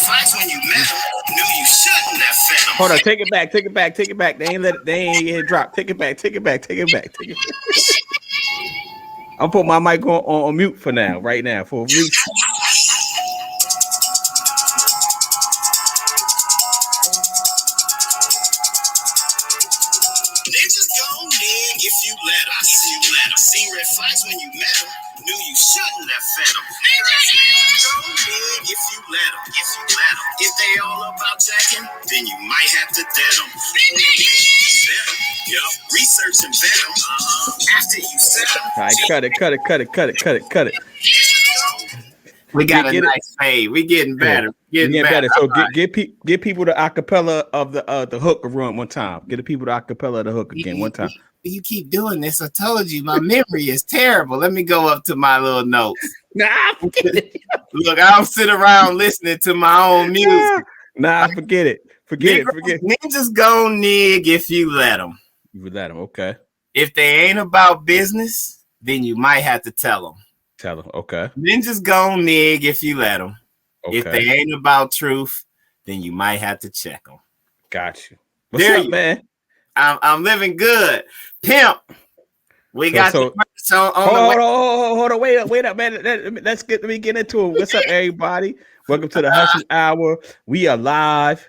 fights when you met them. Knew you shouldn't have fed them. Hold on, take it back. They ain't let it. They ain't get it drop. Take it back. I'll put my mic on mute for now, right now, for a week. Niggas gon' nig if you let them. Seen red flags when you met them. Knew you shouldn't have fed them. Niggas gon' nig if you let them. If they all about jacking, then you might have to dead them. Yup, research and vet them. After you set them. All right, cut it. We got a nice fade. We getting better. Getting better. So get people the acapella of the hook run one time. Get the people the acapella of the hook again one time. You keep doing this. I told you my memory is terrible. Let me go up to my little notes. Look, I don't sit around listening to my own music. Forget it. Ninjas gon' nig if you let them. You would let them, okay. If they ain't about business, then you might have to tell them. Okay. Ninjas gon' nig if you let them. Okay. If they ain't about truth, then you might have to check them. Got you. What's up, man? I'm living good. Pimp. We got the hold on, wait up, man. Let me get into it. What's up, everybody? Welcome to the HUSL Hour. We are live.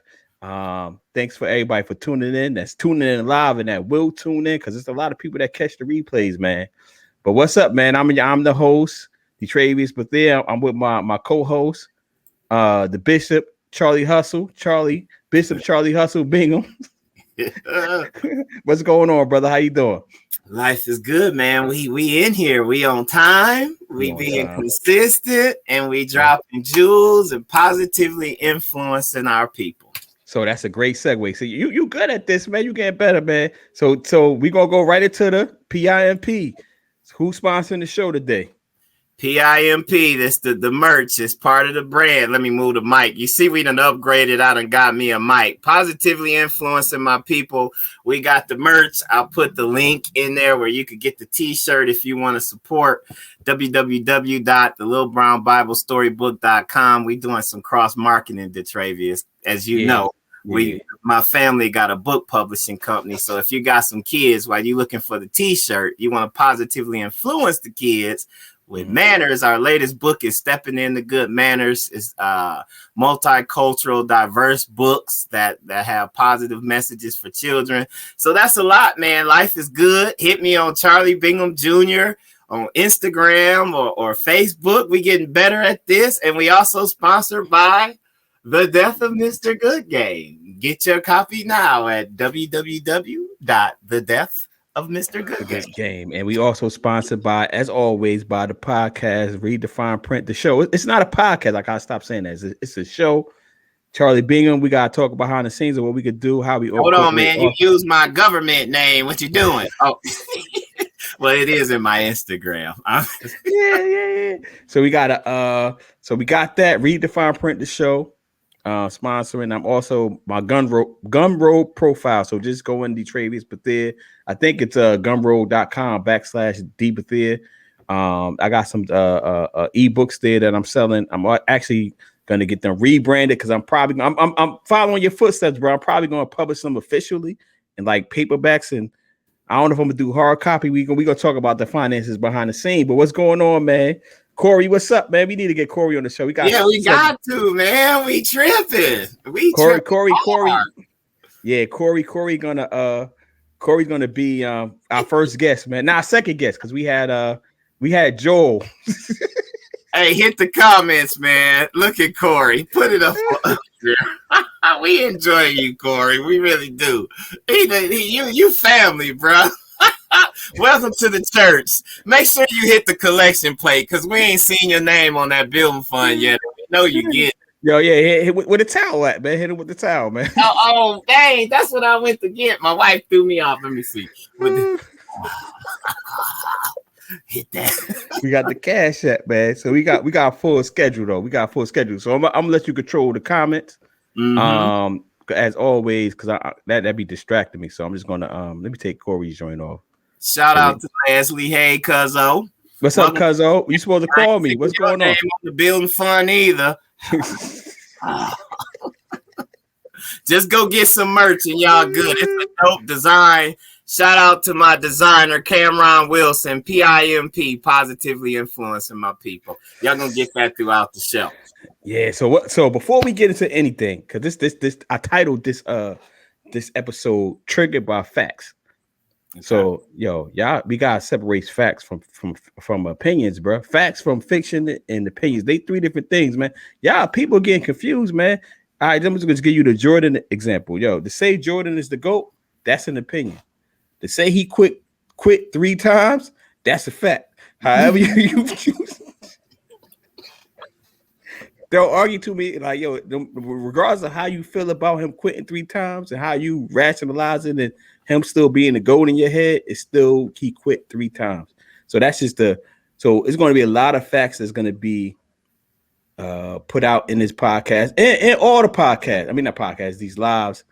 Thanks for everybody for tuning in. That's tuning in live and that will tune in because there's a lot of people that catch the replays, man. But what's up, man? I'm the host, Detravius, but there I'm with my co-host, the Bishop Charlie HUSL, Bishop Charlie HUSL Bingham. What's going on, brother? How you doing? Life is good, man. We in here. We on time. We being consistent, and we dropping jewels and positively influencing our people. So that's a great segue. So you good at this, man. You getting better, man. So we gonna go right into the PIMP. Who's sponsoring the show today? PIMP. That's the merch. It's part of the brand. Let me move the mic. You see, we done upgraded. I done got me a mic. Positively influencing my people. We got the merch. I'll put the link in there where you could get the t-shirt if you want to support. www.thelittlebrownbiblestorybook.com. We doing some cross marketing, Detravius. As you know, my family got a book publishing company. So if you got some kids while you looking for the t-shirt, you want to positively influence the kids with manners. Our latest book is Stepping Into Good Manners. It's multicultural, diverse books that have positive messages for children. So that's a lot, man. Life is good. Hit me on Charlie Bingham Jr. on Instagram or Facebook. We getting better at this. And we also sponsored by The Death of Mr. Good Game. Get your copy now at www.thedeathofmrgoodgame. Good Game. And we also sponsored by, as always, by the podcast Read, Define, Print, the show. It's not a podcast. Like, I stopped saying that. It's a show. Charlie Bingham, we gotta talk behind the scenes of what we could do, how we hold on, man. You use my government name. What you doing? Oh, well, it is in my Instagram. Yeah. So we got that. Read, Define, Print, the show. Sponsoring. I'm also my Gumroad profile. So just go in Detravius, but there, I think it's gumroad.com/dbethia. I got some ebooks there that I'm selling. I'm actually gonna get them rebranded because I'm following your footsteps, bro. I'm probably gonna publish them officially in like paperbacks, and I don't know if I'm gonna do hard copy. We gonna talk about the finances behind the scene. But what's going on, man? Corey, what's up, man? We need to get Corey on the show. We got to, man. We tripping. Corey. Yeah, Corey's gonna be our first guest, man. Now second guest, because we had Joel. Hey, hit the comments, man. Look at Corey. Put it up there. We enjoy you, Corey. We really do. You family, bro. Welcome to the church. Make sure you hit the collection plate because we ain't seen your name on that building fund yet. We know you get it. Yo, yeah, hit with the towel at, man. Hit it with the towel, man. Oh, dang. That's what I went to get. My wife threw me off. Let me see. Hit that. We got the cash app, man. So we got a full schedule, though. So I'm gonna let you control the comments. As always, because that'd be distracting me. So I'm just gonna let me take Corey's joint off. Shout out to Leslie. Hey, Cuzzo. What's up, Cuzzo? You supposed to call me. What's going on? The building fund either. Just go get some merch and y'all good. It's a dope design. Shout out to my designer, Cameron Wilson, PIMP, positively influencing my people. Y'all gonna get that throughout the show. Yeah. So before we get into anything, because this I titled this episode "Triggered by Facts." Okay. So y'all, we gotta separate facts from opinions, bro. Facts from fiction and opinions. They three different things, man. Y'all, people getting confused, man. All right, I'm just gonna give you the Jordan example. To say Jordan is the GOAT, that's an opinion. To say he quit 3 times, that's a fact. However you choose. They'll argue to me like, regardless of how you feel about him quitting 3 times and how you rationalizing and him still being the GOAT in your head, it's still he quit 3 times. So that's just so it's going to be a lot of facts that's going to be put out in this podcast and all the podcasts. I mean, not podcasts, these lives.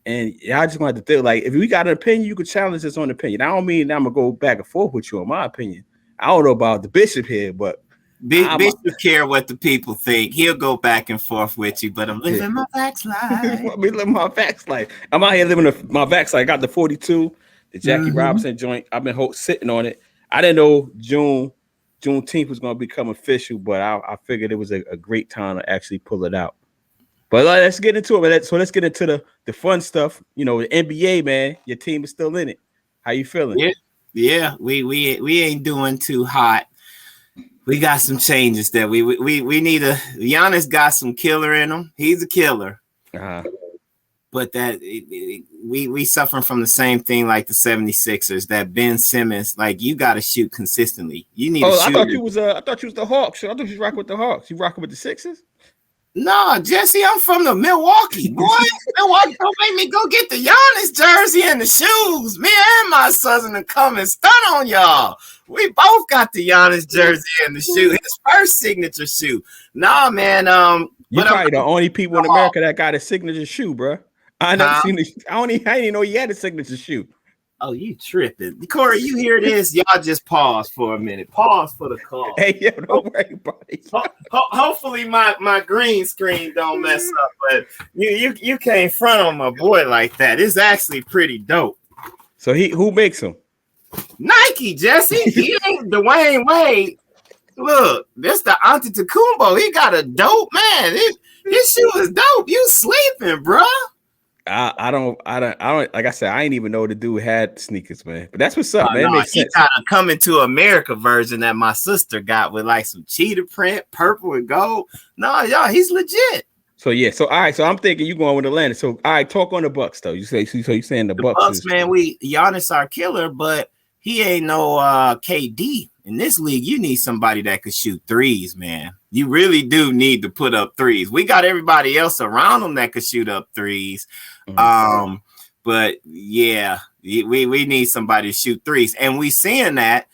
And I just want to feel like if we got an opinion, you could challenge us on the opinion. I don't mean I'm gonna go back and forth with you on my opinion. I don't know about the bishop here, but Bishop care what the people think. He'll go back and forth with you, but I'm living my facts life. I'm living my facts life. I'm out here living my facts life. I got the 42, the Jackie Robinson joint. I've been sitting on it. I didn't know Juneteenth was going to become official, but I figured it was a great time to actually pull it out. But let's get into it. So let's get into the fun stuff. The NBA, man. Your team is still in it. How you feeling? Yeah. We ain't doing too hot. We got some changes that we need. Giannis got some killer in him. He's a killer. But that we suffering from the same thing like the 76ers. That Ben Simmons, like you got to shoot consistently. You need. I thought you was the Hawks. I thought you was rocking with the Hawks. You rocking with the Sixers? No, Jesse, I'm from the Milwaukee, boy. Milwaukee, don't make me go get the Giannis jersey and the shoes. Me and my cousin are coming stun on y'all. We both got the Giannis jersey and the shoe, his first signature shoe. Nah, man. You're probably the only people in America that got a signature shoe, bro. I never seen it. I didn't know he had a signature shoe. Oh, you tripping. Corey, you hear this? Y'all just pause for a minute. Pause for the call. Hey, don't worry about it. Hopefully my green screen don't mess up, but you can't front on my boy like that. It's actually pretty dope. So who makes them? Nike, Jesse. He ain't Dwayne Wade. Look, this the Antetokounmpo. He got a dope man. His shoe is dope. You sleeping, bro? I don't like I said, I ain't even know the dude had sneakers, man. But that's what's up, man. It makes sense. He got a Coming to America version that my sister got with like some cheetah print, purple and gold. No, y'all, he's legit. So all right. So I'm thinking you going with Atlanta. So all right, talk on the Bucks though. You saying the Bucks, man? Giannis our killer, but he ain't no KD. In this league, you need somebody that could shoot threes, man. You really do need to put up threes. We got everybody else around them that could shoot up threes. But yeah, we need somebody to shoot threes. And we seeing that,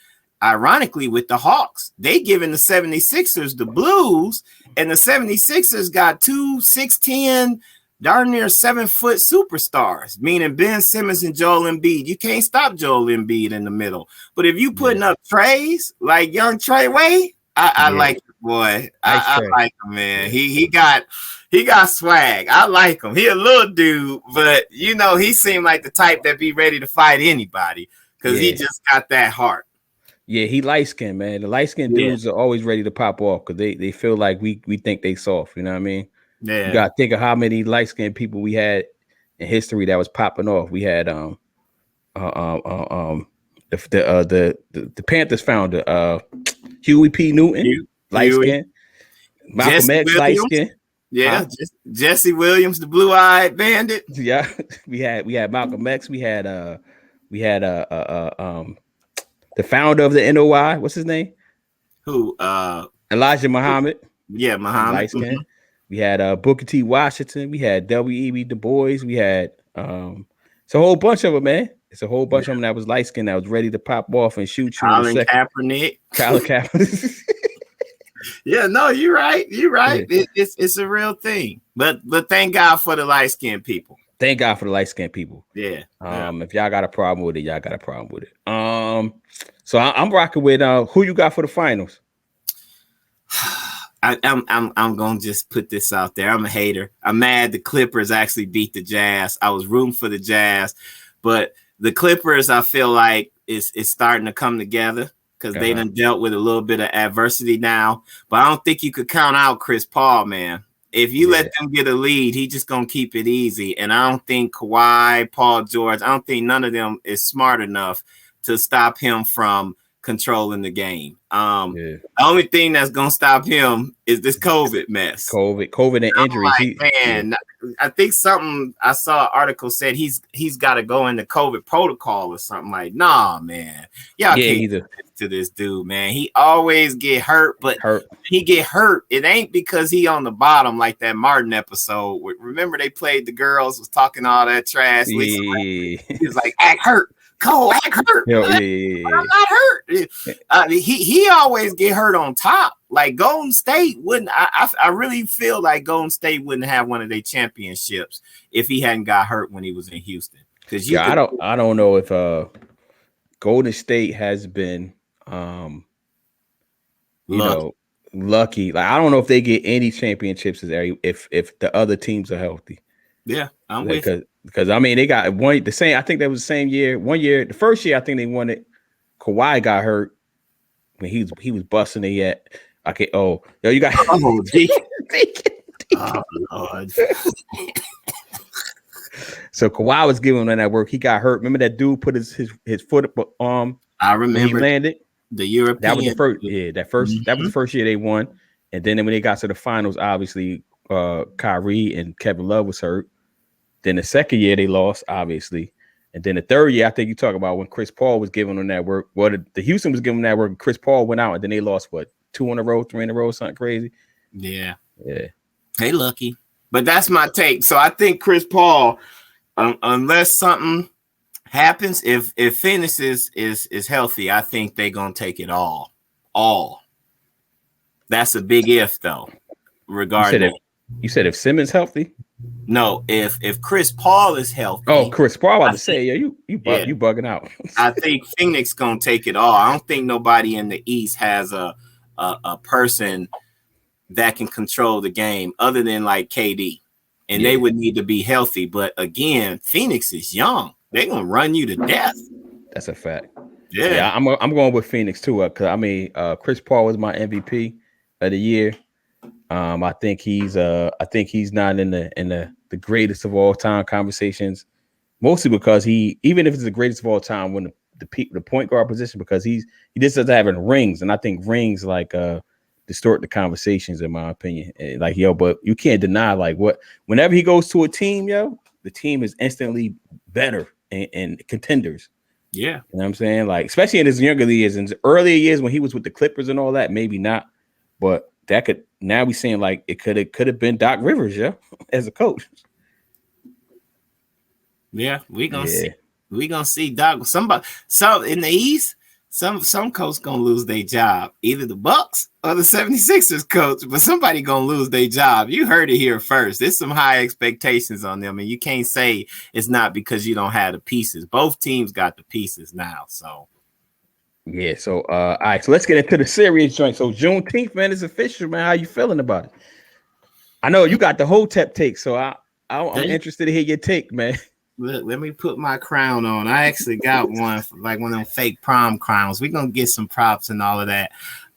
ironically, with the Hawks. They giving the 76ers the blues, and the 76ers got 2 6'10", darn near 7-foot superstars, meaning Ben Simmons and Joel Embiid. You can't stop Joel Embiid in the middle. But if you putting up trays like young Trey Way, I like it, boy. I like him, man. He got swag. I like him. He a little dude, but he seemed like the type that be ready to fight anybody because he just got that heart. Yeah, he light skinned, man. The light skinned dudes are always ready to pop off because they feel like we think they soft. You know what I mean? Yeah. You gotta think of how many light skinned people we had in history that was popping off. We had the Panthers founder Huey P. Newton, light skin. Malcolm X, light skin. Yeah, Jesse Williams, the blue-eyed bandit. Yeah, we had Malcolm X. We had the founder of the NOI. What's his name? Who? Elijah Muhammad. Yeah, Muhammad. Light skin. Mm-hmm. We had Booker T. Washington. We had W.E.B. Du Bois. We had it's a whole bunch of them, man. It's a whole bunch of them that was light skinned that was ready to pop off and shoot you. Colin Kaepernick. Yeah, no, you're right. You're right. Yeah. It's a real thing. But thank God for the light skinned people. Thank God for the light skinned people. Yeah. If y'all got a problem with it, y'all got a problem with it. So I'm rocking with who you got for the finals. I'm gonna just put this out there. I'm a hater. I'm mad the Clippers actually beat the Jazz. I was rooting for the Jazz, but the Clippers, I feel like is starting to come together because they done dealt with a little bit of adversity now. But I don't think you could count out Chris Paul, man. If you let them get a lead, he just gonna keep it easy. And I don't think Kawhi, Paul George, I don't think none of them is smart enough to stop him from controlling the game. The only thing that's gonna stop him is this COVID mess. COVID and injuries. Like, man, I think I saw an article said he's got to go into COVID protocol or something. Like, nah, man, y'all can't do to this dude, man. He always get hurt, but he get hurt. It ain't because he on the bottom like that Martin episode. Remember they played the girls was talking all that trash. He was like, act hurt. Cole, act hurt. I'm not hurt. He always get hurt on top. Like Golden State wouldn't. I really feel like Golden State wouldn't have one of their championships if he hadn't got hurt when he was in Houston. Because I don't know if Golden State has been lucky. Like I don't know if they get any championships if the other teams are healthy. Yeah, I'm with you. Because I mean they got one the same. I think that was the same year. One year, the first year I think they won it. Kawhi got hurt when he was busting it yet. Okay. Oh, yo, you got. Oh, Lord. So Kawhi was giving him that work. He got hurt. Remember that dude put his foot up. I remember he landed. The European. That was the first. Yeah, that was the first year they won. And then when they got to the finals, obviously, Kyrie and Kevin Love was hurt. Then the second year they lost, obviously. And then the third year, I think you talk about when Chris Paul was giving them that work. Well, the Houston was giving them that work. And Chris Paul went out, and then they lost, 2 in a row, 3 in a row, something crazy? Yeah. They lucky. But that's my take. So I think Chris Paul, unless something happens, if Phoenix is healthy, I think they're going to take it all. That's a big if, though, regarding You said if Simmons healthy? No, if Chris Paul is healthy. Oh, Chris Paul, I was to say, you bugging out. I think Phoenix gonna take it all. I don't think nobody in the East has a person that can control the game other than like KD, and they would need to be healthy. But again, Phoenix is young; they're gonna run you to death. That's a fact. Yeah, I'm going with Phoenix too. Because I mean, Chris Paul was my MVP of the year. I think he's not in the greatest of all time conversations, mostly because even if it's the greatest of all time when the point guard position, because he just doesn't have any rings, and I think rings like distort the conversations in my opinion. And like but you can't deny whenever he goes to a team, the team is instantly better and contenders. Yeah, you know what I'm saying? Like especially in his younger years and earlier years when he was with the Clippers and all that, maybe not, but that could now be saying like it could have been Doc Rivers, as a coach. Yeah, we gonna see Doc. Some in the East, some coach gonna lose their job, either the Bucks or the 76ers coach, but somebody gonna lose their job. You heard it here first. There's some high expectations on them, and you can't say it's not because you don't have the pieces. Both teams got the pieces now, so. Yeah, so all right, so let's get into the serious joint. So Juneteenth, man, is official, man. How you feeling about it? I know you got the Hotep take, so I'm interested to hear your take, man. Let me put my crown on. I actually got one, like one of them fake prom crowns. We're gonna get some props and all of that.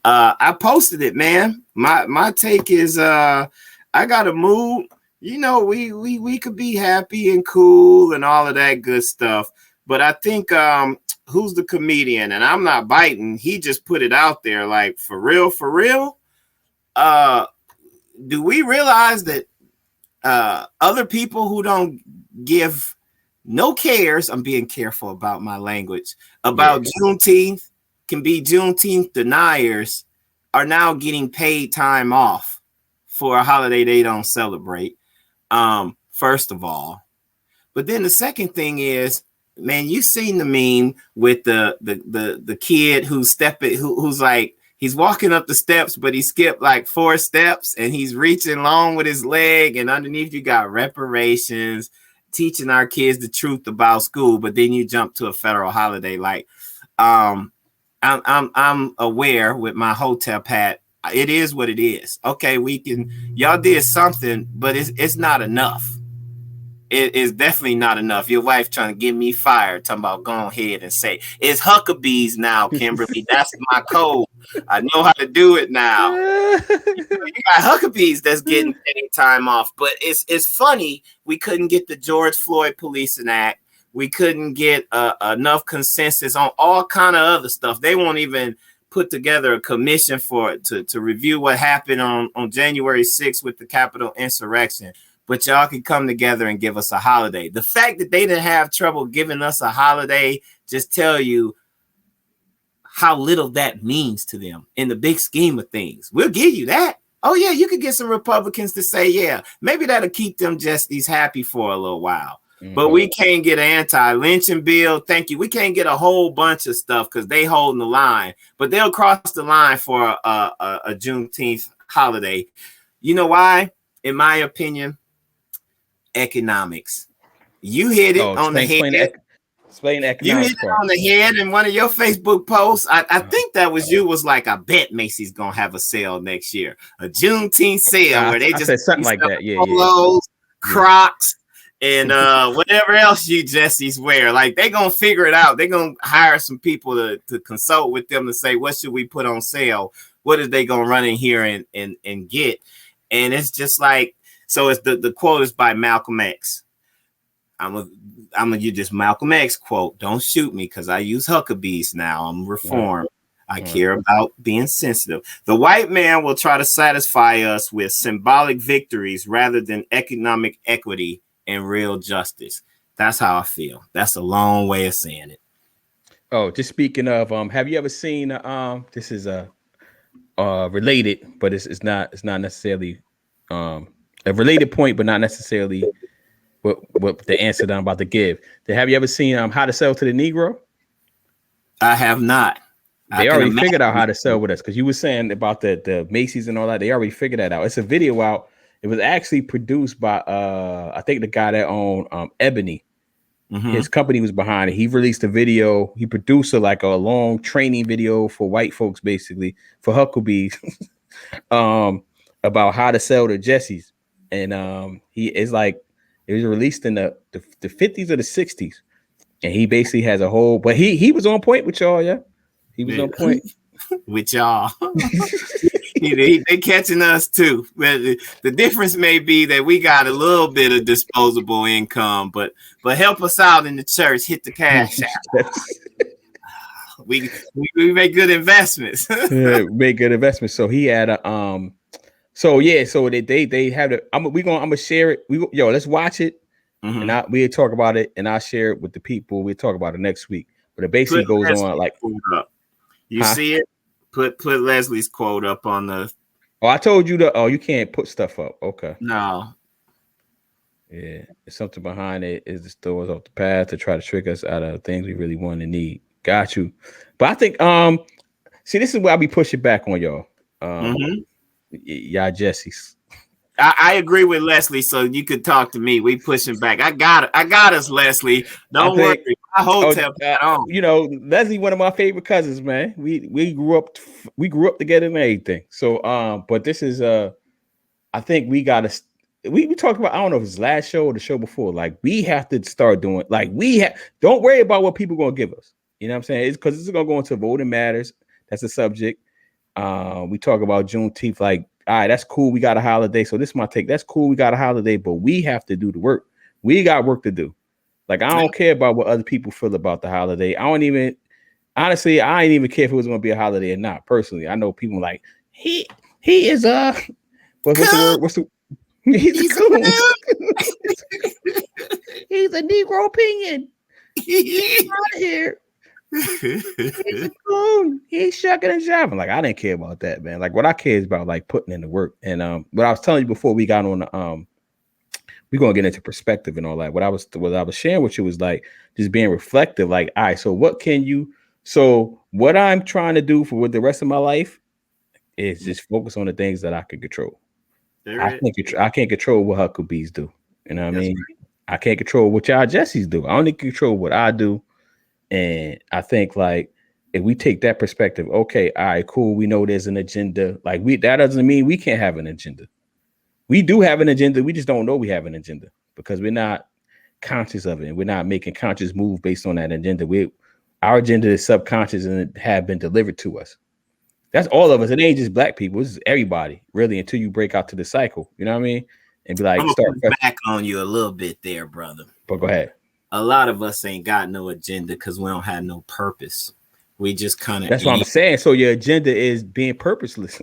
I posted it, man. My take is I got a mood. You know, we could be happy and cool and all of that good stuff, but I think who's the comedian? And I'm not biting. He just put it out there, like for real. Do we realize that other people who don't give no cares? I'm being careful about my language about Juneteenth, can be Juneteenth deniers, are now getting paid time off for a holiday they don't celebrate. First of all, but then the second thing is, man, you seen the meme with the kid who's like, he's walking up the steps, but he skipped like 4 steps and he's reaching long with his leg, and underneath you got reparations, teaching our kids the truth about school, but then you jump to a federal holiday. Like, I'm aware with my Hotep hat it is what it is. Okay, y'all did something, but it's not enough. It is definitely not enough. Your wife trying to get me fired, talking about go ahead and say it's Huckabees now, Kimberly. That's my code. I know how to do it now. You got Huckabees that's getting any time off, but it's funny. We couldn't get the George Floyd Policing Act. We couldn't get enough consensus on all kind of other stuff. They won't even put together a commission to review what happened on January 6th with the Capitol insurrection. But y'all can come together and give us a holiday. The fact that they didn't have trouble giving us a holiday just tell you how little that means to them in the big scheme of things. We'll give you that. Oh, yeah, you could get some Republicans to say, yeah, maybe that'll keep them just these happy for a little while. Mm-hmm. But we can't get an anti-lynching bill. Thank you. We can't get a whole bunch of stuff because they holding the line. But they'll cross the line for a Juneteenth holiday. You know why? In my opinion, economics. You hit it on the head. Explain economics. You hit it on the head in one of your Facebook posts. I think that was you. Was like, I bet Macy's gonna have a sale next year, a Juneteenth sale where they just said something like that. Yeah, polos, Crocs, and whatever else you Jessies wear. Like they gonna figure it out. They're gonna hire some people to consult with them to say what should we put on sale. What is they gonna run in here and get? And it's just like. So it's the quote is by Malcolm X. I'm gonna use this Malcolm X quote. Don't shoot me because I use Huckabees now. I'm reformed. I care about being sensitive. The white man will try to satisfy us with symbolic victories rather than economic equity and real justice. That's how I feel. That's a long way of saying it. Oh, just speaking of, have you ever seen? This is related, but it's not necessarily a related point, but not necessarily what the answer that I'm about to give. Have you ever seen How to Sell to the Negro? I have not. They already figured out how to sell with us because you were saying about the Macy's and all that. They already figured that out. It's a video out. It was actually produced by I think the guy that owned Ebony. Mm-hmm. His company was behind it. He released a video. He produced a long training video for white folks, basically for Huckabees, about how to sell to Jessies. And it was released in the 50s or the 60s, and he basically has a whole. But he was on point with y'all, yeah. He was on point with y'all. They catching us too. The difference may be that we got a little bit of disposable income, but help us out in the church. Hit the cash out. we make good investments. Yeah, make good investments. So he had a So they have it. I'm gonna share it. Let's watch it, mm-hmm. and we'll talk about it, and I'll share it with the people. We'll talk about it next week. But it basically goes on like you see it. Put Leslie's quote up on the. Oh, I told you you can't put stuff up. Okay. No. Yeah, it's something behind it. Is the stores off the path to try to trick us out of things we really want and need. Got you. But I think see, this is where I'll be pushing back on y'all. Mm-hmm. Y'all Jessies. I agree with Leslie, so you could talk to me. We pushing back. I got us, Leslie. Don't worry. My hotel Leslie, one of my favorite cousins, man. We grew up together and everything. So but this is I think we gotta we talked about, I don't know if it's last show or the show before. Like we have to start doing don't worry about what people gonna give us. You know what I'm saying? It's because it's gonna go into voting matters. That's the subject. We talk about Juneteenth, like, all right, that's cool. We got a holiday. So this is my take. That's cool. We got a holiday, but we have to do the work. We got work to do. Like, I don't care about what other people feel about the holiday. I ain't even care if it was going to be a holiday or not. Personally, I know people like, he is what's the word? He's a coon. He's a Negro opinion. He's out of here. He's a coon. He's shucking and jiving. Like, I didn't care about that, man. Like, what I care is about like putting in the work. And what I was telling you before we got on the we're gonna get into perspective and all that. What I was sharing with you was like just being reflective. Like, all right, so what I'm trying to do with the rest of my life is just focus on the things that I can control. I can't control what Huckabees do. You know what I mean? Right. I can't control what y'all Jessies do. I only control what I do. And I think like if we take that perspective, okay, all right, cool. We know there's an agenda. Like that doesn't mean we can't have an agenda. We do have an agenda. We just don't know we have an agenda because we're not conscious of it. And we're not making conscious move based on that agenda. Our agenda is subconscious and it have been delivered to us. That's all of us. It ain't just black people. It's everybody, really, until you break out to the cycle. You know what I mean? And be like, I'm gonna start push back on you a little bit there, brother. But go ahead. A lot of us ain't got no agenda because we don't have no purpose. We just kind of that's what I'm saying. So your agenda is being purposeless.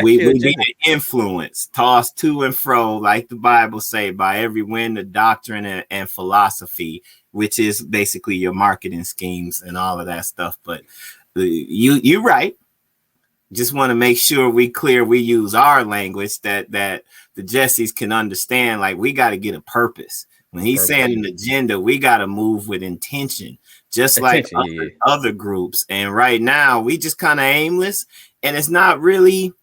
we be influenced, tossed to and fro, like the Bible say, by every wind of doctrine and philosophy, which is basically your marketing schemes and all of that stuff. But you're right. Just want to make sure we use our language that the Jessies can understand. Like, we got to get a purpose. When he's saying an agenda, we got to move with intention, just like other groups. And right now, we just kind of aimless. And it's not really,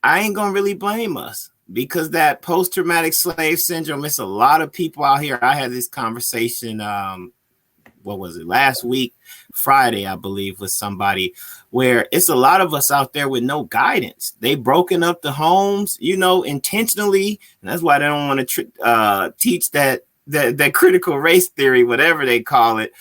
I ain't going to really blame us, because that post-traumatic slave syndrome, it's a lot of people out here. I had this conversation, what was it, last week, Friday, I believe, with somebody, where it's a lot of us out there with no guidance. They broken up the homes, intentionally. And that's why they don't want to teach that critical race theory, whatever they call it.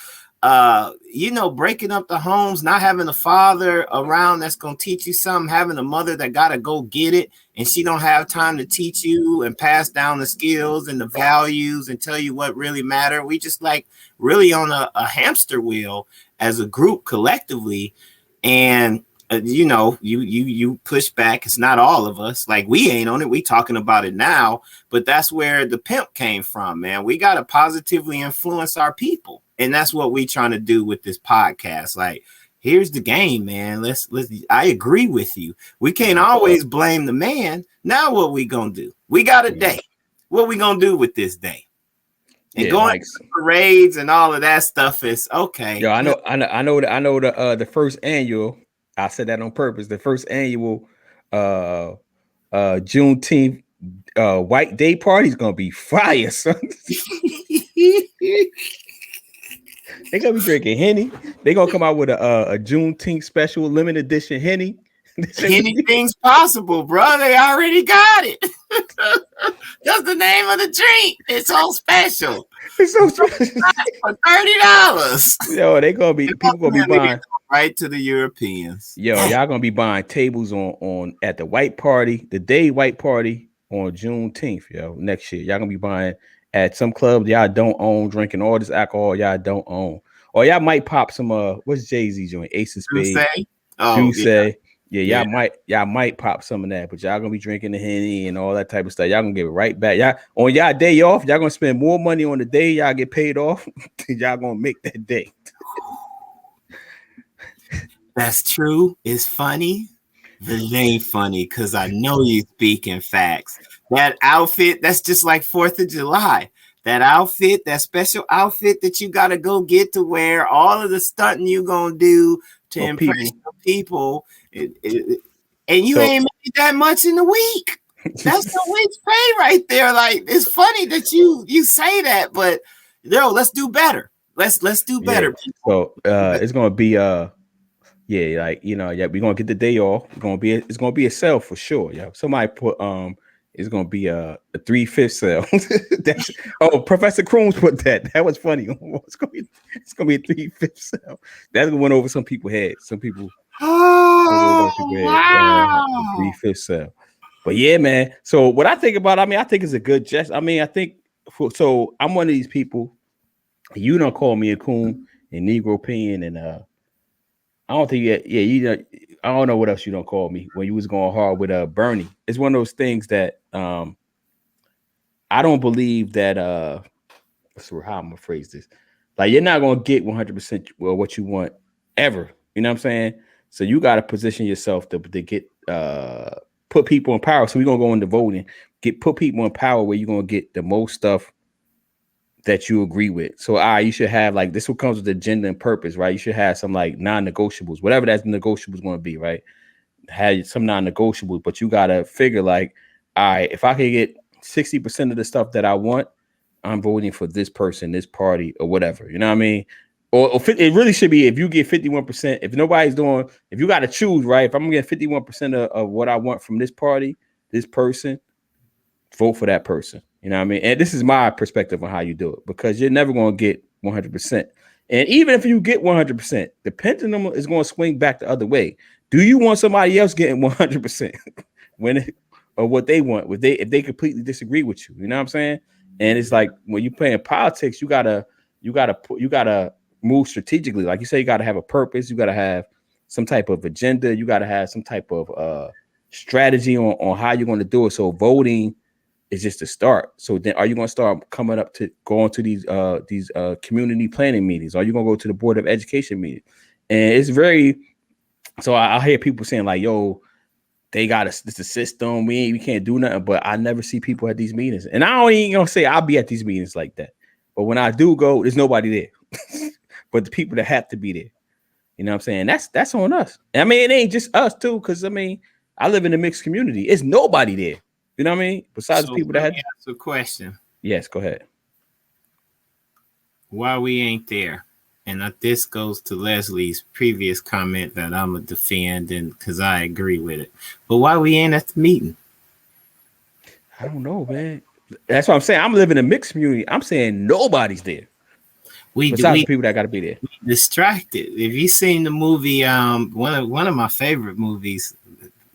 Breaking up the homes, not having a father around that's going to teach you something, having a mother that got to go get it, and she don't have time to teach you and pass down the skills and the values and tell you what really matter. We just like really on a hamster wheel as a group collectively. And you push back. It's not all of us. Like, we ain't on it. We talking about it now, but that's where the pimp came from, man. We got to positively influence our people. And that's what we trying to do with this podcast. Like, here's the game, man. Let's I agree with you. We can't always blame the man. Now what we going to do? We got a day. What we going to do with this day? And going to parades and all of that stuff is okay. Yo, I know the first annual, I said that on purpose. The first annual Juneteenth White Day party is gonna be fire, son. They gonna be drinking Henny. They gonna come out with a Juneteenth special limited edition Henny. Anything's possible, bro. They already got it. That's the name of the drink. It's so special. It's so special. For $30. Yo, people gonna be buying right to the Europeans. Yo, y'all gonna be buying tables on at the white party, the day white party on Juneteenth, yo, next year. Y'all gonna be buying at some clubs y'all don't own, drinking all this alcohol y'all don't own. Or y'all might pop some what's Jay-Z joint? Ace of Spades. Juice. Yeah, y'all might pop some of that, but y'all gonna be drinking the Henny and all that type of stuff. Y'all gonna give it right back. Y'all on y'all day off, y'all gonna spend more money on the day y'all get paid off than y'all gonna make that day. That's true. It's funny, but it ain't funny because I know you speaking facts. That outfit, that's just like 4th of July. That outfit, that special outfit that you gotta go get to wear, all of the stunting you gonna do to impress the people. And you ain't made that much in a week. That's the week's pay right there. Like, it's funny that you say that, but let's do better. Let's do better. So it's gonna be we're gonna get the day off. It's gonna be a sale for sure. Yeah, somebody put it's gonna be a 3/5 sale. Professor Crooms put that. That was funny. It's gonna be a 3/5 sale. That's gonna went over some people's heads. Some people. Oh, wow. 3/5 sale. But yeah, man. So what I think about, I think it's a good gesture. I'm one of these people. You don't call me a coon and Negro Pen, and I don't think I don't know what else you don't call me when you was going hard with Bernie. It's one of those things that I don't believe that so how I'm gonna phrase this. Like, you're not gonna get 100% what you want ever. You know what I'm saying? So you got to position yourself to get put people in power. So we're gonna go into voting, put people in power where you're gonna get the most stuff that you agree with. So you should have, like, this what comes with agenda and purpose, right? You should have some like non-negotiables, whatever that negotiable is going to be, right? Have some non-negotiables, but you gotta figure, like, all right, if I can get 60% of the stuff that I want, I'm voting for this person, this party, or whatever. You know what I mean? or it really should be if you get 51%. If nobody's doing, if you got to choose, right? If I'm gonna get 51% of what I want from this party, this person, vote for that person. You know what I mean? And this is my perspective on how you do it, because you're never going to get 100%. And even if you get 100%, the pendulum is going to swing back the other way. Do you want somebody else getting 100% or what they want? If they completely disagree with you, you know what I'm saying? And it's like when you're playing politics, you gotta move strategically. Like you say, you gotta have a purpose. You gotta have some type of agenda. You gotta have some type of strategy on how you're going to do it. So voting is just a start. So then are you going to start going to these community planning meetings? Are you going to go to the Board of Education meeting? And it's very, so I hear people saying like, yo, they got it's a system. We can't do nothing, but I never see people at these meetings. And I don't even gonna say I'll be at these meetings like that. But when I do go, there's nobody there. But the people that have to be there. You know what I'm saying? That's on us. I mean, it ain't just us too, because I mean, I live in a mixed community. It's nobody there. You know what I mean? Besides the people that had. Ask a question. Yes, go ahead. Why we ain't there? And this goes to Leslie's previous comment that I'm gonna defend, and because I agree with it. But why we ain't at the meeting? I don't know, man. That's what I'm saying. I'm living in a mixed community. I'm saying nobody's there. Besides the people that got to be there. Distracted. If you seen the movie, one of my favorite movies,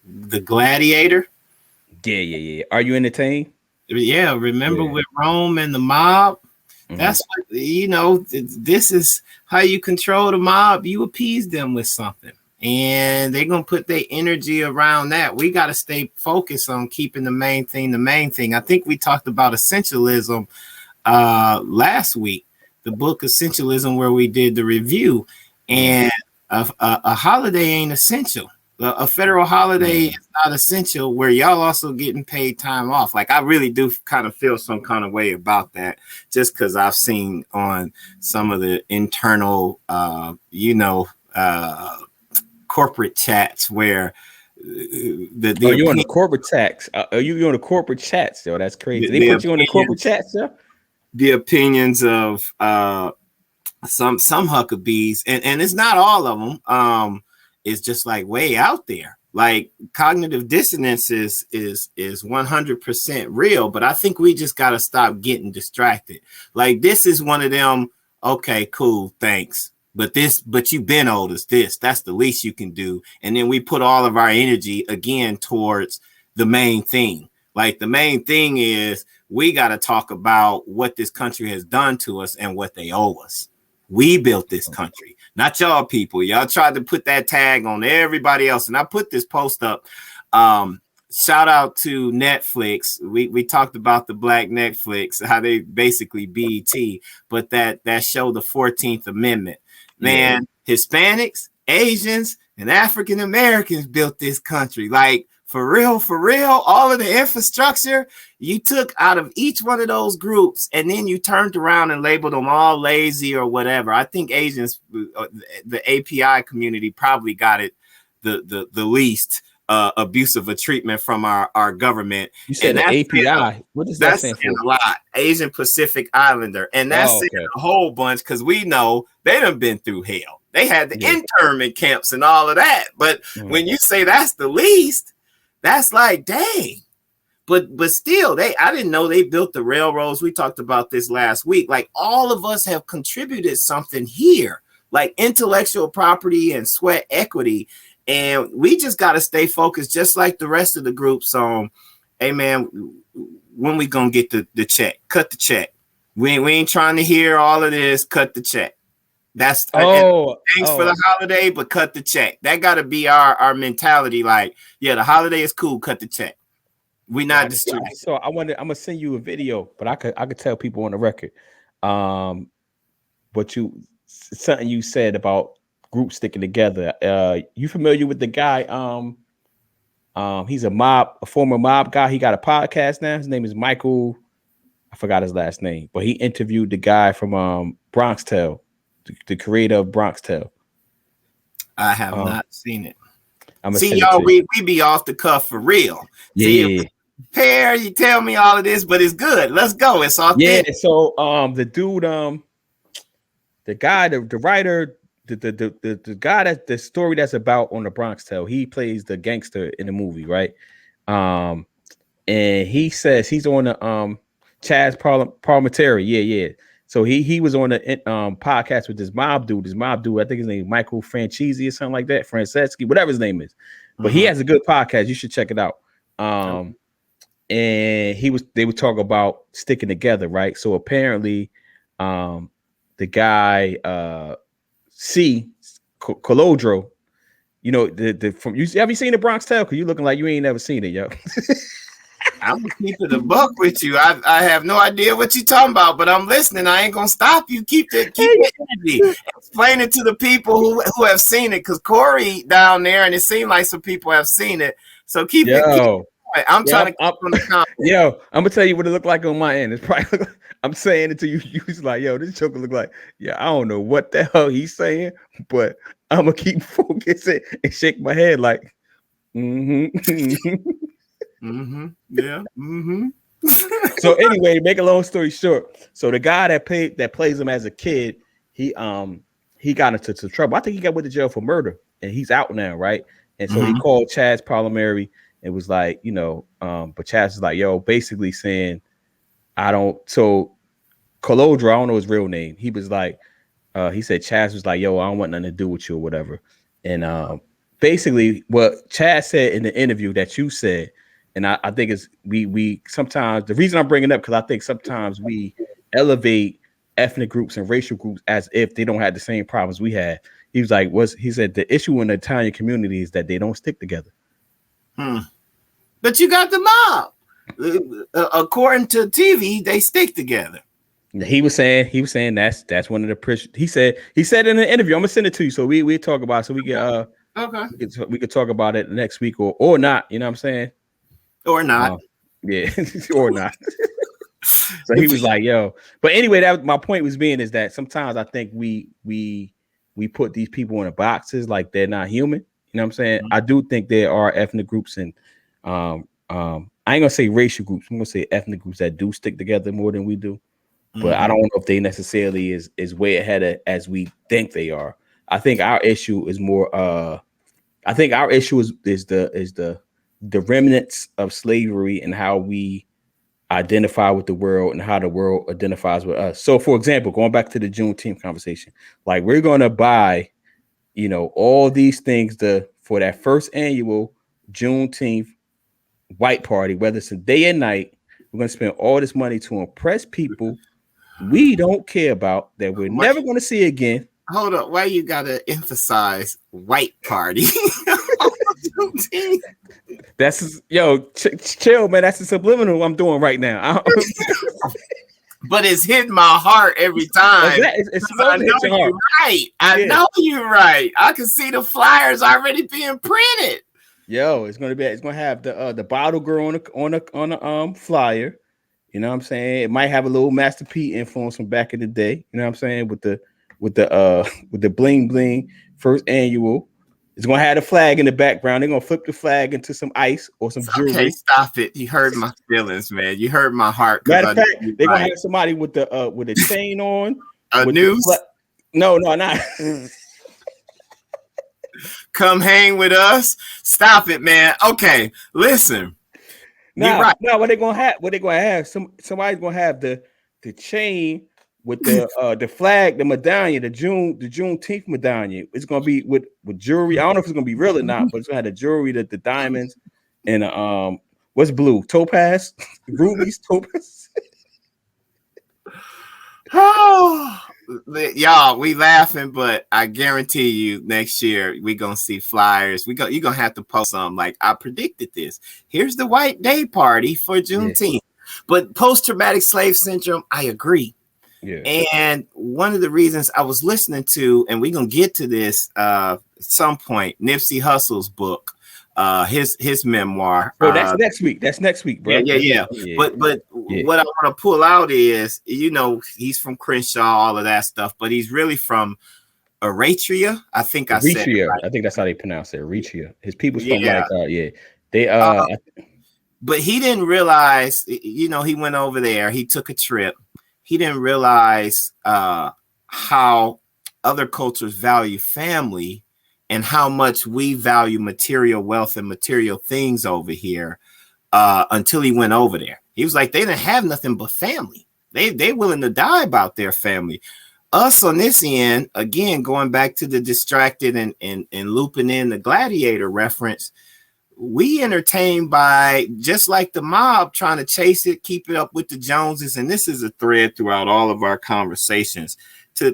The Gladiator. Yeah. Are you entertained? Yeah. Remember with Rome and the mob? Mm-hmm. That's what, this is how you control the mob. You appease them with something, and they're going to put their energy around that. We got to stay focused on keeping the main thing. I think we talked about essentialism last week, the book Essentialism, where we did the review, and a holiday ain't essential. A federal holiday is not essential, where y'all also getting paid time off. Like, I really do kind of feel some kind of way about that, just because I've seen on some of the internal, corporate chats where you on the corporate chats? Are you on the corporate chats? Yo, that's crazy. They put you on the corporate chats, yo? The opinions of some Huckabees, and it's not all of them. Is just like way out there. Like, cognitive dissonance is 100% real, but I think we just got to stop getting distracted. Like, this is one of them. Okay, cool, thanks. But you've been owed us this. That's the least you can do. And then we put all of our energy again towards the main thing. Like, the main thing is we got to talk about what this country has done to us and what they owe us. We built this country, not y'all people. Y'all tried to put that tag on everybody else. And I put this post up. Shout out to Netflix. We talked about the Black Netflix, how they basically BET, but that show, the 14th Amendment. Man, Hispanics, Asians, and African Americans built this country. Like, for real, all of the infrastructure you took out of each one of those groups, and then you turned around and labeled them all lazy or whatever. I think Asians, the API community, probably got it the least abusive of treatment from our government. You said the API. What does that stand for? A lot. Asian Pacific Islander. And that's a whole bunch, because we know they done been through hell. They had the internment camps and all of that. But when you say that's the least, that's like, dang. But still, I didn't know they built the railroads. We talked about this last week. Like, all of us have contributed something here, like intellectual property and sweat equity. And we just got to stay focused, just like the rest of the groups, on, hey, man, when we going to get the check? Cut the check. We ain't trying to hear all of this. Cut the check. That's thanks for the holiday, but cut the check. That got to be our mentality. Like, yeah, the holiday is cool. Cut the check. We not distracted. So I'm gonna send you a video, but I could tell people on the record, but something you said about groups sticking together. You familiar with the guy? He's a former mob guy. He got a podcast now. His name is Michael. I forgot his last name, but he interviewed the guy from Bronx Tale. The creator of Bronx Tale. I have not seen it. See, y'all, we be off the cuff for real. See, Pear, you tell me all of this, but it's good. Let's go. It's authentic. Yeah. So the dude, the guy, the writer, the guy that the story that's about on the Bronx Tale, he plays the gangster in the movie, right? Um, and he says he's on the Chaz Parliamentary, yeah. So he was on the podcast with this mob dude. I think his name is Michael Franchese or something like that, Franceschi, whatever his name is. But he has a good podcast. You should check it out. And they would talk about sticking together, right? So apparently, the guy C Colodro, you know, the from you have you seen the Bronx Tale? Because you looking like you ain't never seen it, yo. I'm gonna keep it a buck with you. I have no idea what you're talking about, but I'm listening. I ain't gonna stop you. Keep the energy. Explain it to the people who have seen it, because Corey down there, and it seemed like some people have seen it. So keep it. I'm trying to keep on the comment. Yo, I'm gonna tell you what it looked like on my end. It's probably I'm saying it to you. You was like, yo, this joker look like, yeah, I don't know what the hell he's saying, but I'm gonna keep focusing and shake my head like, Yeah. So anyway, make a long story short, so the guy that plays him as a kid, he got into some trouble. I think he got went to jail for murder, and he's out now, right? And so he called Chaz Parliamentary and was like, you know, but Chaz is like, yo, basically saying, I don't. So Colodra, I don't know his real name. He was like, he said Chaz was like, yo, I don't want nothing to do with you or whatever. And basically, what Chaz said in the interview that you said. And I think it's we sometimes, the reason I'm bringing it up, because I think sometimes we elevate ethnic groups and racial groups as if they don't have the same problems we had. He was like, he said the issue in the Italian community is that they don't stick together. But you got the mob. According to TV, they stick together. He was saying that's one of the he said in an interview. I'm gonna send it to you so we talk about it, so we get we could talk about it next week or not. You know what I'm saying? Or not. Yeah, or not. So he was like, yo. But anyway, that my point was being is that sometimes I think we put these people in the boxes like they're not human. You know what I'm saying? I do think there are ethnic groups and I ain't gonna say racial groups. I'm gonna say ethnic groups that do stick together more than we do. But I don't know if they necessarily is way ahead as we think they are. I think our issue is more I think our issue is the remnants of slavery and how we identify with the world and how the world identifies with us. So, for example, going back to the Juneteenth conversation, like we're going to buy, you know, all these things for that first annual Juneteenth white party, whether it's a day and night, we're going to spend all this money to impress people we don't care about that we're never going to see again. Hold up, why you gotta emphasize white party? That's chill, man. That's the subliminal I'm doing right now. But it's hitting my heart every time. It's supposed to hit your heart. Right. I know you're right. I can see the flyers already being printed. Yo, it's gonna have the bottle girl on the flyer. You know what I'm saying? It might have a little Master P influence from back in the day. You know what I'm saying? With the bling bling first annual. It's gonna have the flag in the background. They're gonna flip the flag into some ice or some jewelry. Okay, stop it. You hurt my feelings, man. You hurt my heart. Matter of fact, they're gonna have somebody with a chain on. A noose? No, not. Come hang with us. Stop it, man. Okay, listen. Right. No, what they're gonna have? Somebody's gonna have the chain with the flag, the medallion, the Juneteenth medallion. It's gonna be with jewelry. I don't know if it's gonna be real or not, but it's gonna have the jewelry, the diamonds, and what's blue? Topaz, rubies, topaz. Oh, y'all, we laughing, but I guarantee you next year we gonna see flyers. You're gonna have to post something like, I predicted this. Here's the white day party for Juneteenth. Yeah. But post-traumatic slave syndrome, I agree. Yeah. And one of the reasons I was listening to, and we're gonna get to this at some point, Nipsey Hussle's book, his memoir. Oh, that's next week. That's next week, bro. Yeah. But what I want to pull out is, you know, he's from Crenshaw, all of that stuff, but he's really from Eritrea. I think I said it right. I think that's how they pronounce it. Eritrea. His people's from but he didn't realize, you know, he went over there, he took a trip. He didn't realize how other cultures value family and how much we value material wealth and material things over here until he went over there. He was like, they didn't have nothing but family. They willing to die about their family. Us on this end, again, going back to the distracted and looping in the gladiator reference, we entertained by just like the mob trying to chase it, keep it up with the Joneses. And this is a thread throughout all of our conversations. To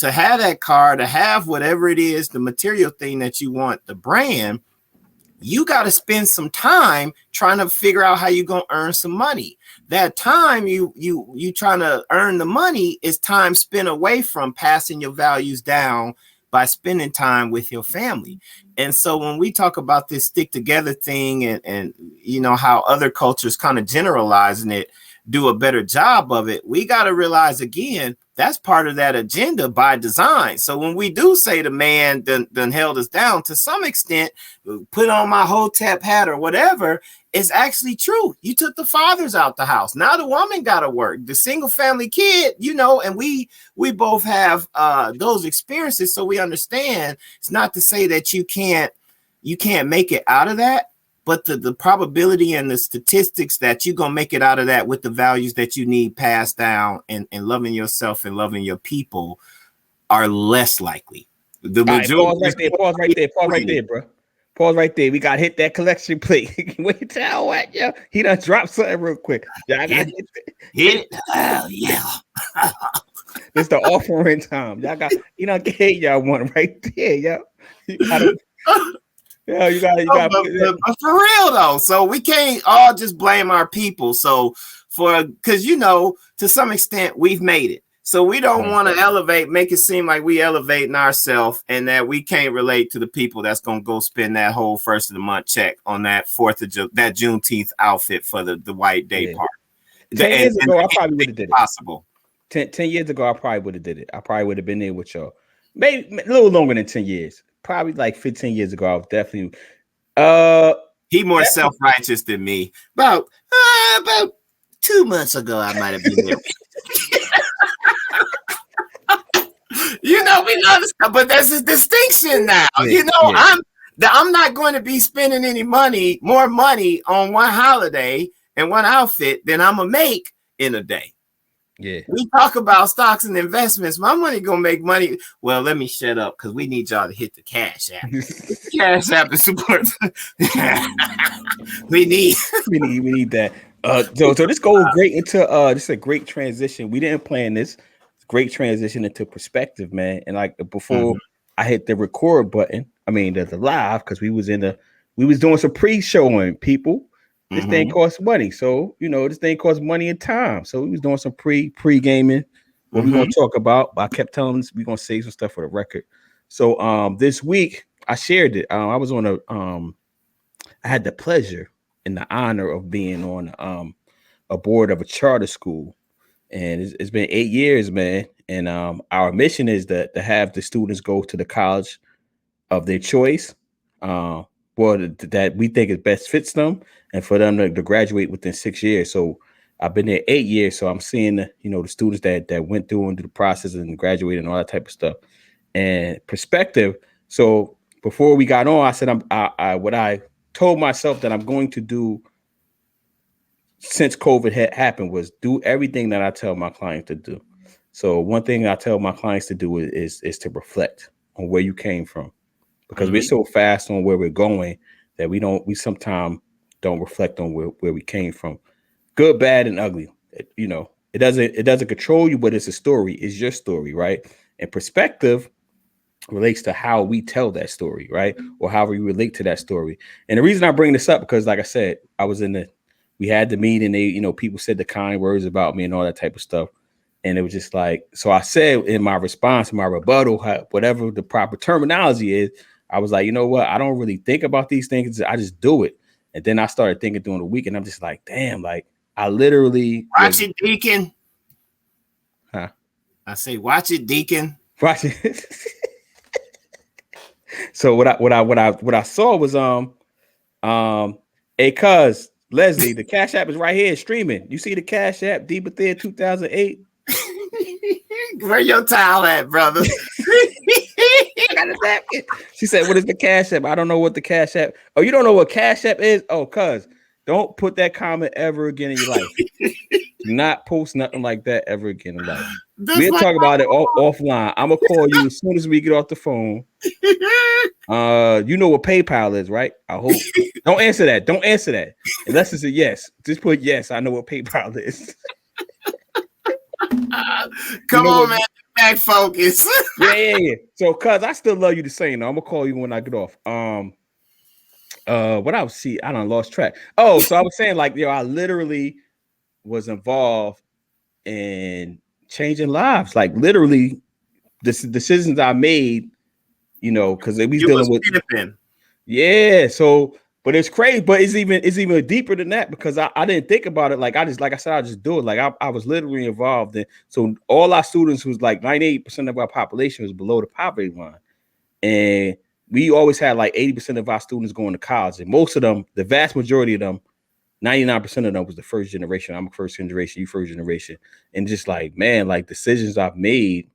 have that car, to have whatever it is, the material thing that you want, the brand, you got to spend some time trying to figure out how you're going to earn some money. That time you trying to earn the money is time spent away from passing your values down by spending time with your family. And so when we talk about this stick together thing and you know how other cultures kind of generalizing it, do a better job of it, we got to realize again, that's part of that agenda by design. So when we do say the man done held us down to some extent, put on my hotep hat or whatever, it's actually true. You took the fathers out the house. Now the woman got to work. The single family kid, you know, and we both have those experiences, so we understand. It's not to say that you can't make it out of that, but the probability and the statistics that you're going to make it out of that with the values that you need passed down and loving yourself and loving your people are less likely. The majority. Pause right there, bro. Pause right there. We got to hit that collection plate. Wait, tell what, yo. He done dropped something real quick. Yeah, I got hit it. Oh, yeah. It's the offering time. Y'all got, you know, get y'all one right there, yo. You gotta, yeah, you got. But for real though, so we can't all just blame our people. So because you know, to some extent, we've made it. So we don't want to make it seem like we elevating ourselves and that we can't relate to the people that's gonna go spend that whole first of the month check on that that Juneteenth outfit for the white day party. 10 years ago, I probably would have did it. Possible. 10 years ago, I probably would have did it. I probably would have been there with y'all. Maybe a little longer than 10 years. Probably like 15 years ago, I was definitely. He more self-righteous than me. About 2 months ago, I might have been there. You know, we love this, but there's a distinction now. Yeah, you know, yeah. I'm not going to be spending more money on one holiday and one outfit than I'm gonna make in a day. Yeah, we talk about stocks and investments. My money gonna make money. Well, let me shut up because we need y'all to hit the Cash App. The Cash App is support. we need that. So this goes great into this is a great transition. We didn't plan this. Great transition into perspective, man. And like before I hit the record button, I mean the live, because we was doing some pre-showing people. This thing costs money. So, you know, this thing costs money and time. So we was doing some pre-gaming. What we gonna talk about. I kept telling us we're gonna save some stuff for the record. So this week I shared it. I was on I had the pleasure and the honor of being on a board of a charter school. And it's been 8 years, man. And our mission is to have the students go to the college of their choice, that we think it best fits them, and for them to graduate within 6 years. So I've been there 8 years. So I'm seeing the students that went through and do the process and graduated and all that type of stuff. And perspective. So before we got on, I said what I told myself that I'm going to do since COVID had happened was do everything that I tell my clients to do. So one thing I tell my clients to do is to reflect on where you came from, because we're so fast on where we're going that we sometimes don't reflect on where we came from, good, bad, and ugly. It doesn't control you, but it's a story. It's your story, right? And perspective relates to how we tell that story, right? Or how we relate to that story. And the reason I bring this up, because like I said, we had the meeting, people said the kind words about me and all that type of stuff. And it was just like, so I said in my response, my rebuttal, whatever the proper terminology is, I was like, you know what? I don't really think about these things. I just do it. And then I started thinking during the week, and I'm just like, damn, like I literally watch it, Deacon. Huh? I say, watch it, Deacon. Watch it. So what I saw was hey, cuz Leslie, the Cash App is right here streaming. You see the Cash App, Deeper There 2008. Where your towel at, brother? I got a napkin. She said, "What is the Cash App?" I don't know what the Cash App. Oh, you don't know what Cash App is? Oh, cuz don't put that comment ever again in your life. Do not post nothing like that ever again in life. We'll talk about it offline. I'm gonna call you as soon as we get off the phone. You know what PayPal is, right? I hope. Don't answer that. Don't answer that. Unless it's a yes. Just put yes. I know what PayPal is. Come on, man. Back focus. Yeah. So, cuz I still love you the same. I'm gonna call you when I get off. What I was see, I done lost track. Oh, so I was saying, like, I literally was involved in changing lives. Like, literally, the decisions I made, because we was dealing with pimping. Yeah. So, but it's crazy, but it's even deeper than that, because I didn't think about it. Like I said, I just do it. Like I was literally involved in. So all our students was like 98% of our population was below the poverty line. And we always had like 80% of our students going to college. And most of them, the vast majority of them, 99% of them was the first generation. I'm a first generation, you first generation. And just like, man, like decisions I've made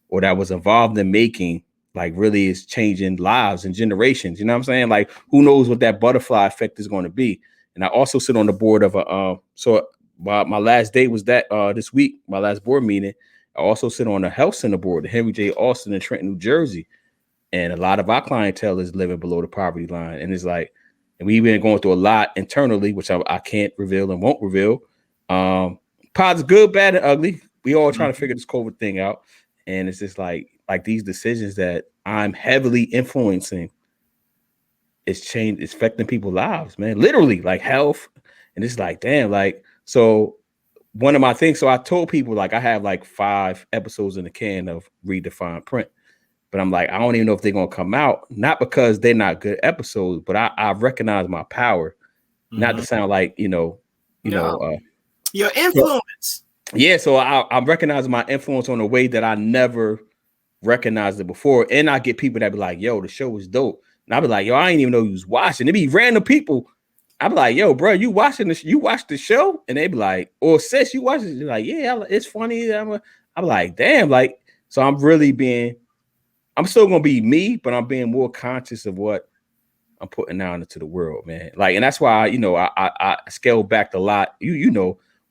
or that I was involved in making, like really is changing lives and generations. You know what I'm saying? Like, who knows what that butterfly effect is going to be. And I also sit on the board of so my last day was that this week, my last board meeting. I also sit on the health center board, the Henry J. Austin in Trenton, New Jersey. And a lot of our clientele is living below the poverty line. And it's like, and we've been going through a lot internally, which I can't reveal and won't reveal. Positive, good, bad, and ugly. We all trying to figure this COVID thing out. And it's just like these decisions that I'm heavily influencing, it's affecting people's lives, man. Literally, like health. And it's like, damn, like, so one of my things, so I told people, like, I have like 5 episodes in the can of Redefined Print. But I'm like, I don't even know if they're gonna come out, not because they're not good episodes, but I recognize my power, not to sound like your influence. Yeah, so I'm recognizing my influence on a way that I never recognized it before, and I get people that be like, "Yo, the show was dope," and I be like, "Yo, I didn't even know you was watching." It be random people. I be like, "Yo, bro, you watching this? You watched the show?" And they be like, "Or sis, you watch it?" They're like, "Yeah, it's funny." I'm like, "Damn!" Like, so I'm still gonna be me, but I'm being more conscious of what I'm putting out into the world, man. Like, and that's why I scaled back a lot.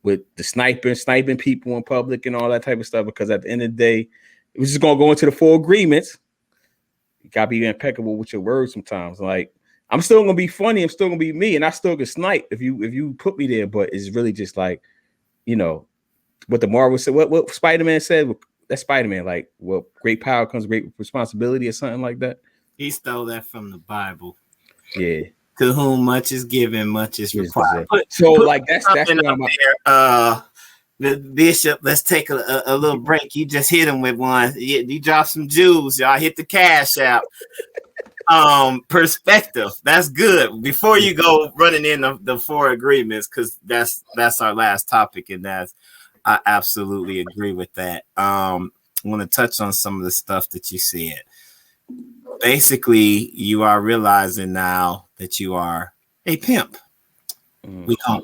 With the sniping people in public and all that type of stuff, because at the end of the day, it was just gonna go into the 4 agreements. You gotta be impeccable with your words sometimes. Like, I'm still gonna be funny, I'm still gonna be me, and I still can snipe if you put me there. But it's really just like, what the Marvel said, what Spider-Man said. That's Spider-Man, like, well, great power comes great responsibility, or something like that. He stole that from the Bible. Yeah. To whom much is given, much is required. So like that's what I'm there. The Bishop, let's take a little break. You just hit him with one. You dropped some jewels. Y'all hit the Cash App. Perspective. That's good. Before you go running in the 4 agreements, because that's our last topic, and I absolutely agree with that. I want to touch on some of the stuff that you said. Basically, you are realizing now that you are a pimp.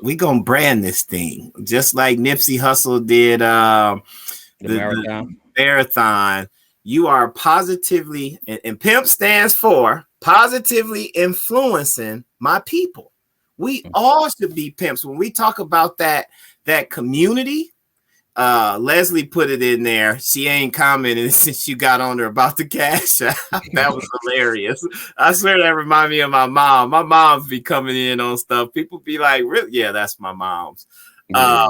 We gonna brand this thing just like Nipsey Hussle did the marathon. You are positively, and pimp stands for positively influencing my people. We all should be pimps. When we talk about that community, Leslie put it in there. She ain't commented since you got on her about the Cash App. That was hilarious. I swear that reminded me of my mom. My mom's be coming in on stuff. People be like, really? Yeah, that's my mom's. Yeah.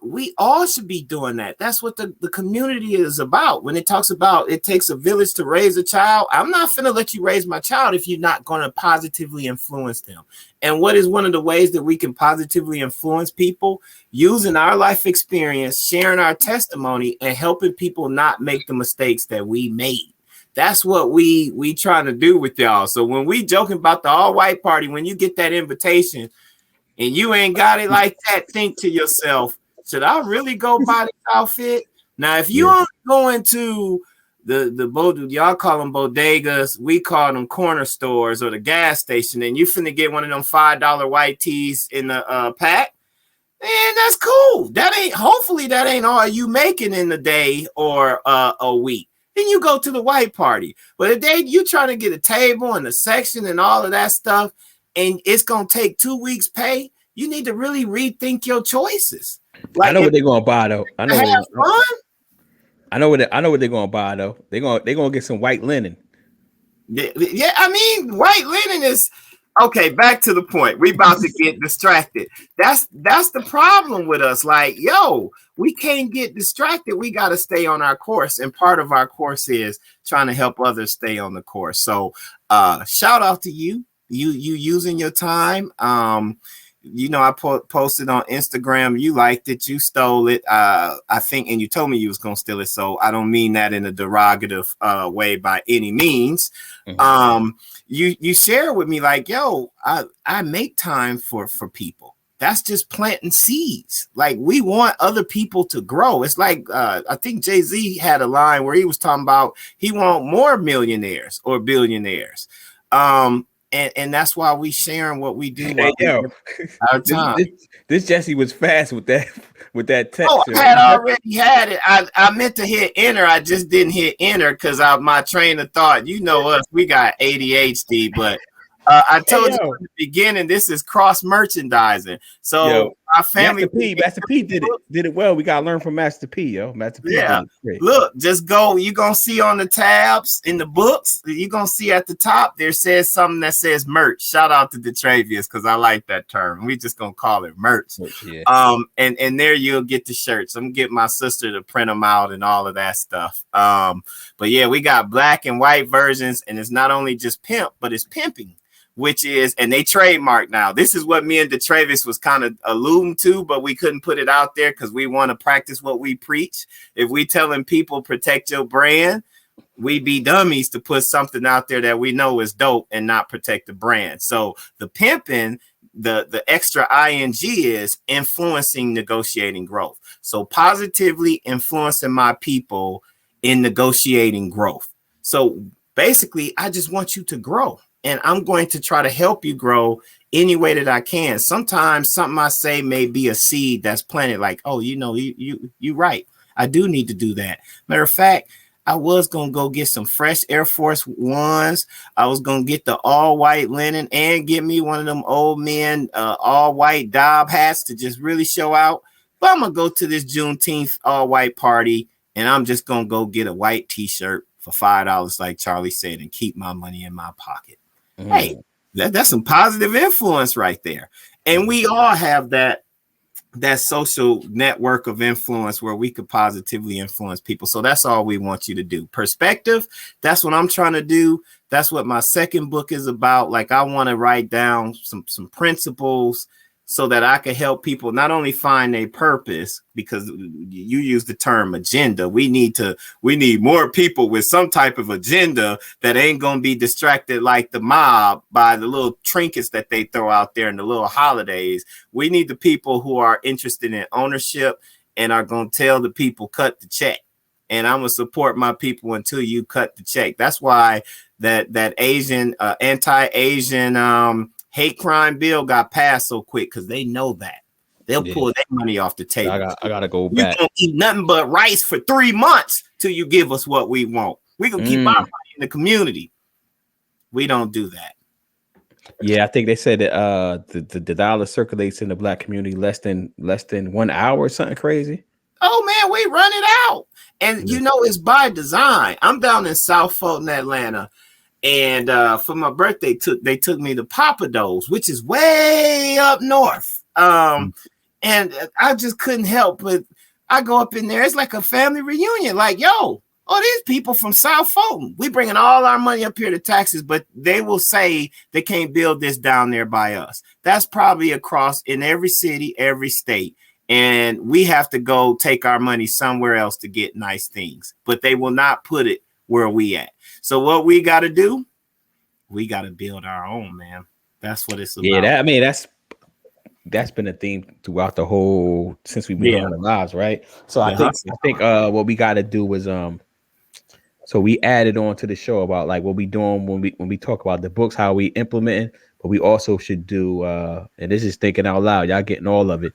We all should be doing that. That's what the community is about. When it talks about it takes a village to raise a child, I'm not finna let you raise my child if you're not going to positively influence them. And what is one of the ways that we can positively influence people? Using our life experience, sharing our testimony, and helping people not make the mistakes that we made. That's what we trying to do with y'all. So when we joking about the all-white party, when you get that invitation and you ain't got it like that, think to yourself, should I really go buy this outfit? Now, if you aren't going to the y'all call them bodegas, we call them corner stores or the gas station, and you finna get one of them $5 white tees in the pack, And that's cool. Hopefully that ain't all you making in a day or a week. Then you go to the white party. But if you trying to get a table and a section and all of that stuff, and it's gonna take 2 weeks pay, you need to really rethink your choices. Like, I know what they're gonna buy though. I know have fun. I know what they're gonna buy though. They're gonna get some white linen. Yeah, I mean, white linen is okay. Back to the point. We about to get distracted. That's the problem with us. Like, yo, we can't get distracted. We got to stay on our course, and part of our course is trying to help others stay on the course. So, shout out to you. You using your time. I posted on Instagram. You liked it. You stole it. I think, and you told me you was gonna steal it. So I don't mean that in a derogative way by any means. Mm-hmm. You share with me like, yo, I make time for people. That's just planting seeds. Like, we want other people to grow. It's like I think Jay-Z had a line where he was talking about he want more millionaires or billionaires. And that's why we sharing what we do. Our time. This Jesse was fast with that text. Oh, I had already had it. I meant to hit enter. I just didn't hit enter because my train of thought. You know us, we got ADHD, but I told you in the beginning, this is cross merchandising. So our family, Master P did it well. We gotta learn from Master P, yo. Master P. Yeah, look, just go. You're gonna see on the tabs in the books. You're gonna see at the top there says something that says merch. Shout out to Detravius because I like that term. We just gonna call it merch. Yeah. And there you'll get the shirts. I'm gonna get my sister to print them out and all of that stuff. But yeah, we got black and white versions, and it's not only just pimp, but it's pimping. Which is, and they trademark now. This is what me and DeTravis was kind of alluding to, but we couldn't put it out there because we want to practice what we preach. If we telling people protect your brand, we be dummies to put something out there that we know is dope and not protect the brand. So the pimping, the extra ing is influencing negotiating growth. So positively influencing my people in negotiating growth. So basically, I just want you to grow. And I'm going to try to help you grow any way that I can. Sometimes something I say may be a seed that's planted like, oh, you right. I do need to do that. Matter of fact, I was going to go get some fresh Air Force Ones. I was going to get the all white linen and get me one of them old men, all white Dob hats to just really show out. But I'm going to go to this Juneteenth all white party and I'm just going to go get a white t-shirt for $5, like Charlie said, and keep my money in my pocket. Hey, that's some positive influence right there. And we all have that social network of influence where we could positively influence people. So that's all we want you to do. Perspective, that's what I'm trying to do. That's what my second book is about. Like, I want to write down some principles so that I can help people not only find a purpose, because you use the term agenda. We need more people with some type of agenda that ain't going to be distracted like the mob by the little trinkets that they throw out there and the little holidays. We need the people who are interested in ownership and are going to tell the people, cut the check. And I'm going to support my people until you cut the check. That's why that Asian, anti-Asian, hate crime bill got passed so quick because they know that they'll pull their money off the table. I gotta go back. You don't eat nothing but rice for 3 months till you give us what we want. We gonna keep our money in the community. We don't do that. Yeah, I think they said that the dollar circulates in the black community less than 1 hour or something crazy. Oh man, we run it out, and it's by design. I'm down in South Fulton, Atlanta. And for my birthday, they took me to Papados, which is way up north. And I just couldn't help but I go up in there. It's like a family reunion. Like, yo, these people from South Fulton. We bringing all our money up here to taxes, but they will say they can't build this down there by us. That's probably across in every city, every state. And we have to go take our money somewhere else to get nice things. But they will not put it where we at. So what we got to do, we got to build our own, man. That's what it's about. Yeah, that's been a theme throughout the whole since we've been on the lives, right? So I think what we got to do was so we added on to the show about like what we doing when we talk about the books, how we implementing, but we also should do and this is thinking out loud. Y'all getting all of it.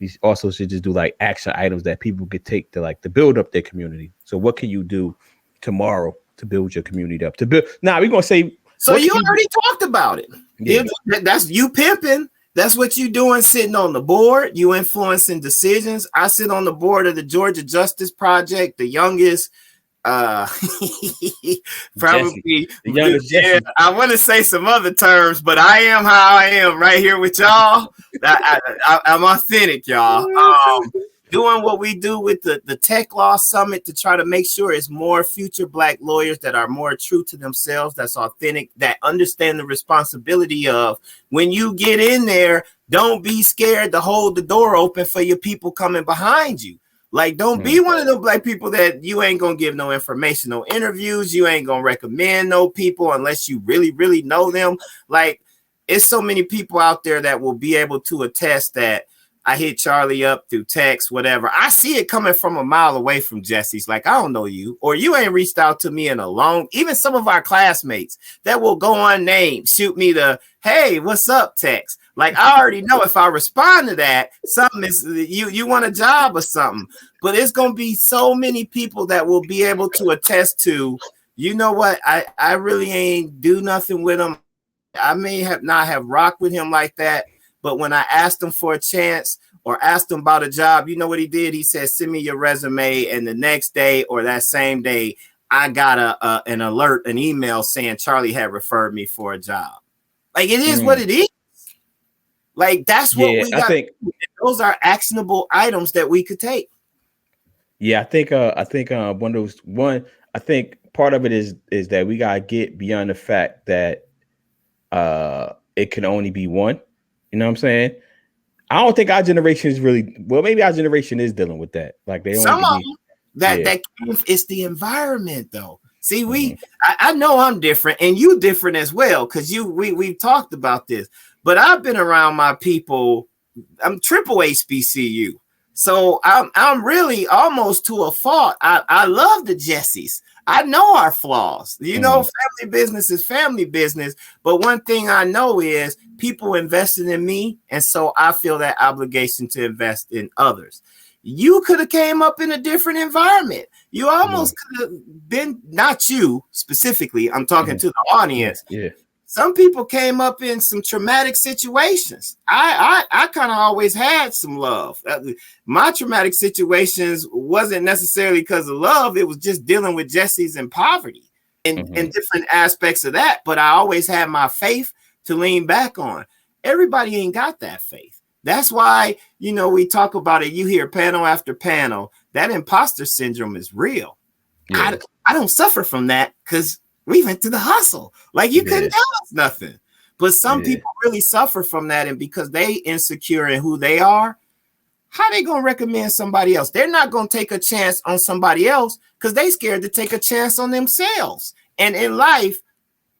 You also should just do like action items that people could take to build up their community. So what can you do tomorrow to build your community up? To build now, we're gonna say so you already talked about it. Yeah. That's you pimping. That's what you doing, sitting on the board. You influencing decisions. I sit on the board of the Georgia Justice Project, the youngest. Probably the youngest yeah, I want to say some other terms, but I am how I am right here with y'all. I'm authentic, y'all. Doing what we do with the Tech Law Summit to try to make sure it's more future Black lawyers that are more true to themselves, that's authentic, that understand the responsibility of when you get in there, don't be scared to hold the door open for your people coming behind you. Like, don't be one of them Black people that you ain't gonna give no information, no interviews. You ain't gonna recommend no people unless you really, really know them. Like, it's so many people out there that will be able to attest that I hit Charlie up through text, whatever. I see it coming from a mile away from Jesse's. Like, I don't know you, or you ain't reached out to me in a long. Even some of our classmates that will go unnamed, shoot me the "Hey, what's up?" text. Like, I already know if I respond to that, something is you want a job or something. But it's gonna be so many people that will be able to attest to, you know what, I really ain't do nothing with him. I may have not have rocked with him like that, but when I asked him for a chance or asked him about a job, you know what he did? He said, "Send me your resume," and the next day or that same day, I got an alert, an email saying Charlie had referred me for a job. Like, it is what it is. Like, that's what we got. I think those are actionable items that we could take. Yeah, I think I think part of it is that we gotta get beyond the fact that it can only be one. You know what I'm saying? I don't think our generation is really maybe our generation is dealing with that. Like, they only that it's the environment though. See, I know I'm different and you different as well, because we've talked about this. But I've been around my people. I'm triple HBCU. So I'm really almost to a fault. I love the Jessies. I know our flaws. You know, family business is family business. But one thing I know is people invested in me. And so I feel that obligation to invest in others. You could have came up in a different environment. You almost could have been, not you specifically, I'm talking to the audience. Yeah. Some people came up in some traumatic situations. I kind of always had some love. My traumatic situations wasn't necessarily because of love. It was just dealing with Jesse's and poverty and different aspects of that. But I always had my faith to lean back on. Everybody ain't got that faith. That's why, you know, we talk about it. You hear panel after panel. That imposter syndrome is real. Yeah. I don't suffer from that because we went to the hustle. Like, you couldn't tell us nothing. But some people really suffer from that. And because they insecure in who they are, how they going to recommend somebody else? They're not going to take a chance on somebody else because they scared to take a chance on themselves. And in life,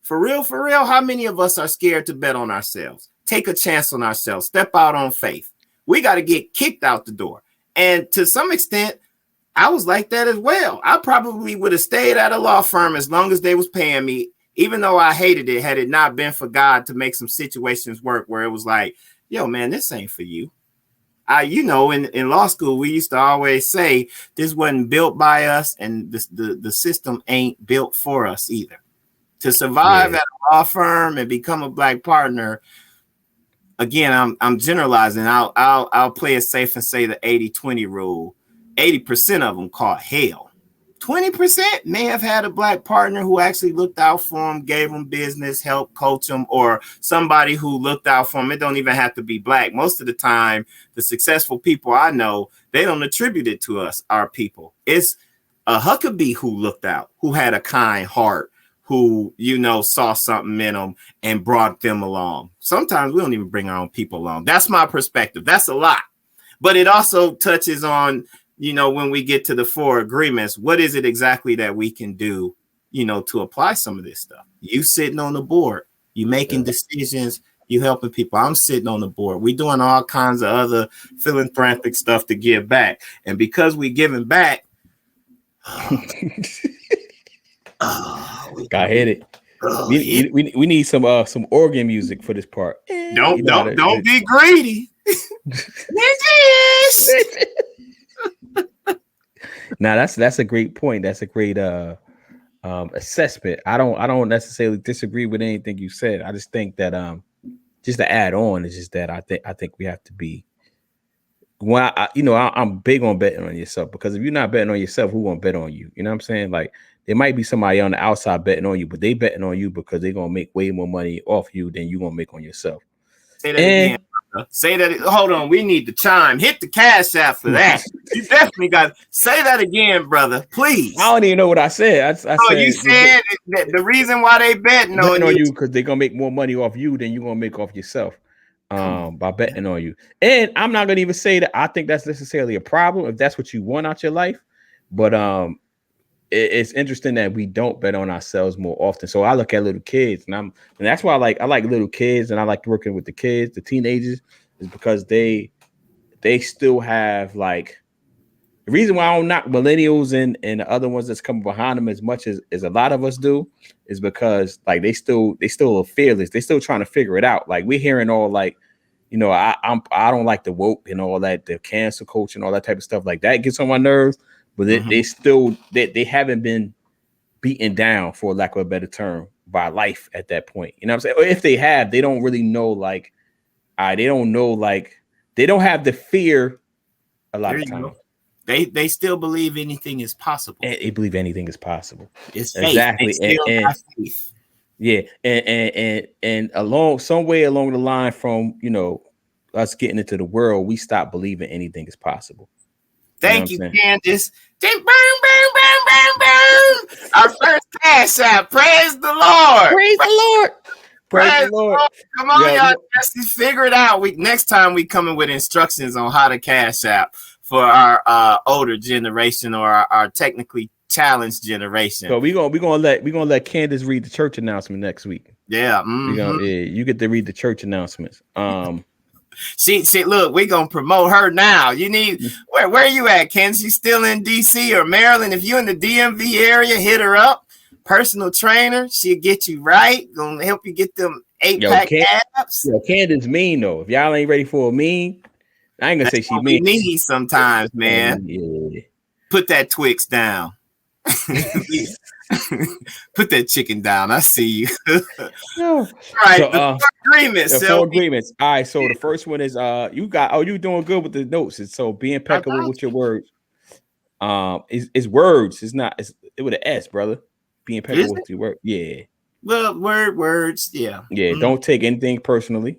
for real, how many of us are scared to bet on ourselves? Take a chance on ourselves. Step out on faith. We got to get kicked out the door. And to some extent, I was like that as well. I probably would have stayed at a law firm as long as they was paying me, even though I hated it, had it not been for God to make some situations work where it was like, yo, man, this ain't for you. You know, in law school, we used to always say this wasn't built by us and the system ain't built for us either. To survive at a law firm and become a Black partner, again, I'm generalizing. I'll play it safe and say the 80-20 rule. 80% of them caught hell. 20% may have had a Black partner who actually looked out for them, gave them business, helped coach them, or somebody who looked out for them. It don't even have to be Black. Most of the time, the successful people I know, they don't attribute it to us, our people. It's a Huckabee who looked out, who had a kind heart, who, you know, saw something in them and brought them along. Sometimes we don't even bring our own people along. That's my perspective. That's a lot. But it also touches on, you know, when we get to the 4 agreements, what is it exactly that we can do, you know, to apply some of this stuff? You sitting on the board, you making decisions, you helping people. I'm sitting on the board. We doing all kinds of other philanthropic stuff to give back. And because we giving back, got hit it. We need some organ music for this part. Don't be greedy. this? Now that's a great point. That's a great assessment. I don't necessarily disagree with anything you said. I just think that just to add on is just that I think we have to be I'm big on betting on yourself, because if you're not betting on yourself, who gonna bet on you? You know what I'm saying? Like, there might be somebody on the outside betting on you, but they betting on you because they're gonna make way more money off you than you gonna make on yourself. Say that again. Say that. Hold on. We need the chime. Hit the cash app for that. You definitely got say that again, brother. Please. I don't even know what I said. I said you said that the reason why they betting on you because they're gonna make more money off you than you're gonna make off yourself. By betting on you. And I'm not gonna even say that I think that's necessarily a problem if that's what you want out your life. But it's interesting that we don't bet on ourselves more often. So I look at little kids, and that's why I like little kids, and I like working with the kids, the teenagers, is because they still have like the reason why I don't knock millennials and the other ones that's coming behind them as much as a lot of us do is because like they still are fearless. They still trying to figure it out. Like we're hearing all like, I don't like the woke and all that, the cancel culture and all that type of stuff. Like that gets on my nerves, but they still they haven't been beaten down, for lack of a better term, by life at that point. You know what I'm saying? Or if they have, they don't really know like, they don't know like they don't have the fear a lot of times. They still believe anything is possible. And they believe anything is possible. It's faith. Exactly. They still have faith. Yeah, and somewhere along the line from us getting into the world, we stopped believing anything is possible. Thank you, Candace. Boom, boom, boom, boom, boom. Our first cash out. Praise the Lord. Praise the Lord. Praise the Lord. Come on, y'all. Just figure it out. Next time we coming with instructions on how to cash out for our older generation or our technically challenged generation. So we're gonna let Candace read the church announcement next week. Yeah. You get to read the church announcements. She look, we're gonna promote her now. You need where are you at, Candace? You still in DC or Maryland? If you in the DMV area, hit her up. Personal trainer, she'll get you right. Gonna help you get them 8-pack abs. Yo, Candace mean though. If y'all ain't ready for a mean, I ain't gonna say she mean. Me sometimes, man. Yeah. Put that Twix down. Put that chicken down. I see you. All right. So, the 4 agreements. The 4 agreements. All right. So the first one is you doing good with the notes. And so be impeccable with your words. It's words. It's not. It's with an S, brother. Be impeccable with your word. Yeah. Well, words. Yeah. Yeah. Don't take anything personally.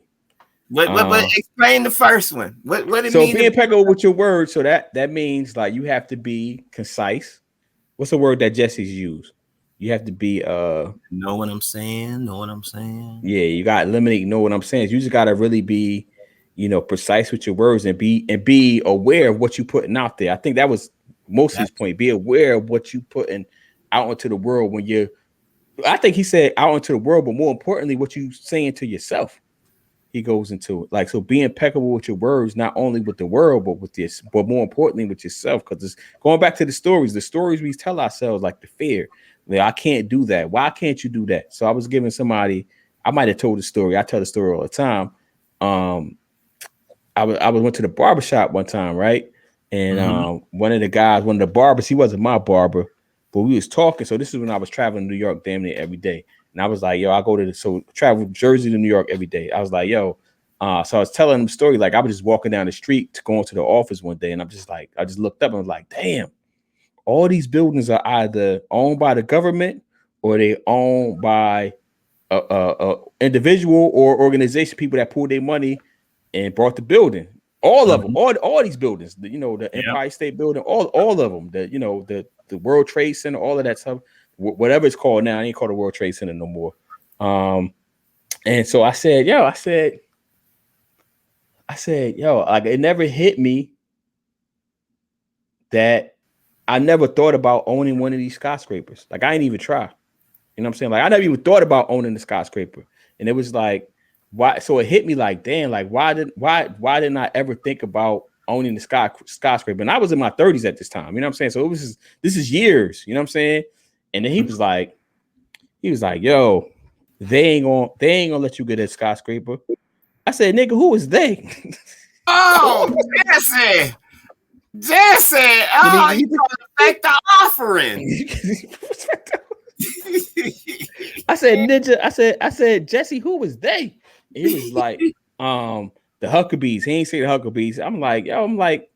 But explain the first one. What it so mean? So be impeccable with your words. So that means like you have to be concise. What's the word that Jesse's used? You have to be know what I'm saying. Yeah, you gotta eliminate know what I'm saying. You just gotta really be, precise with your words and be aware of what you're putting out there. I think that was most of his point. Be aware of what you putting out into the world I think he said out into the world, but more importantly, what you saying to yourself. He goes into it. Like, so be impeccable with your words, not only with the world, but more importantly with yourself. Because it's going back to the stories we tell ourselves, like the fear. Like, I can't do that. Why can't you do that? So I was giving somebody, I might have told the story. I tell the story all the time. I went to the barbershop one time, right? And one of the barbers, he wasn't my barber, but we was talking. So this is when I was traveling to New York damn near every day. And I was like, yo, I go to travel from Jersey to New York every day. I was like, yo, so I was telling him the story. Like I was just walking down the street to go into the office one day. And I'm just like, I just looked up and was like, damn, all these buildings are either owned by the government or they owned by a individual or organization, people that pulled their money and bought the building. All of them, all these buildings, the Empire State Building, all of them, the World Trade Center, all of that stuff. Whatever it's called now, I ain't called the World Trade Center no more. And so I said, yo, like it never hit me that I never thought about owning one of these skyscrapers. Like I ain't even try. You know what I'm saying? Like I never even thought about owning the skyscraper. And it was like, why? So it hit me like, damn, like why didn't I ever think about owning the skyscraper? And I was in my 30s at this time. You know what I'm saying? So this is years. You know what I'm saying? And then he was like, yo, they ain't gonna let you get a skyscraper. I said, nigga, who is they? Oh, Jesse. Oh, you gonna affect the offering. I said, Ninja. I said, Jesse, who was they? And he was like, the Huckabees. He ain't say the Huckabees. I'm like, yo, I'm like,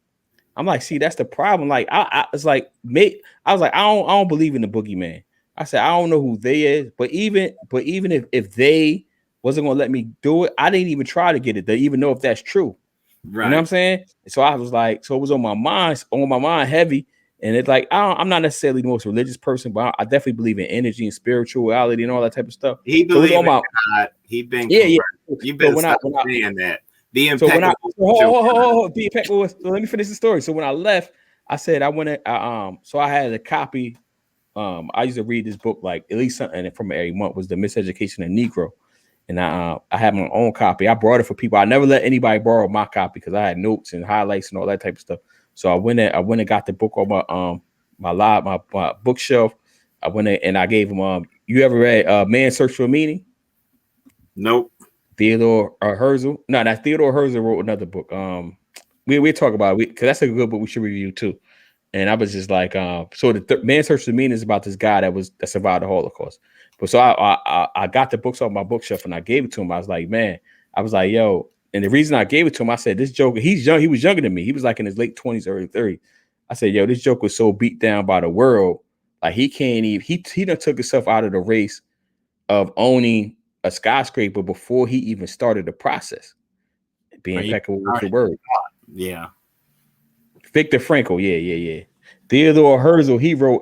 see, that's the problem. Like, it's like, I was like, I don't believe in the boogeyman. I said, I don't know who they is, but even if they wasn't gonna let me do it, I didn't even try to get it to even know if that's true. Right. You know what I'm saying? So I was like, so it was on my mind heavy. And it's like, I'm not necessarily the most religious person, but I definitely believe in energy and spirituality and all that type of stuff. He believes in God. He been You better stop saying that. Be impeccable. Be impeccable. So let me finish the story. So when I left, I said so I had a copy. I used to read this book like at least something from every month was The Miseducation of Negro. And I had my own copy. I brought it for people. I never let anybody borrow my copy because I had notes and highlights and all that type of stuff. So I went and got the book on my bookshelf. I went in and I gave him you ever read Man's Search for Meaning? Nope. Theodore Herzl. No, that Theodore Herzl wrote another book. We talk about it because that's a good book we should review too. And I was just like, so the Man's Search for Meaning is about this guy that survived the Holocaust. But so I got the books off my bookshelf and I gave it to him. I was like, man, yo. And the reason I gave it to him, I said, this joker, he's young. He was younger than me. He was like in his late 20s, early 30s. I said, yo, this joker was so beat down by the world. Like he can't even, he done took himself out of the race of owning a skyscraper before he even started the process. Being impeccable with your word. Yeah. Viktor Frankl. Yeah. Theodore Herzl, he wrote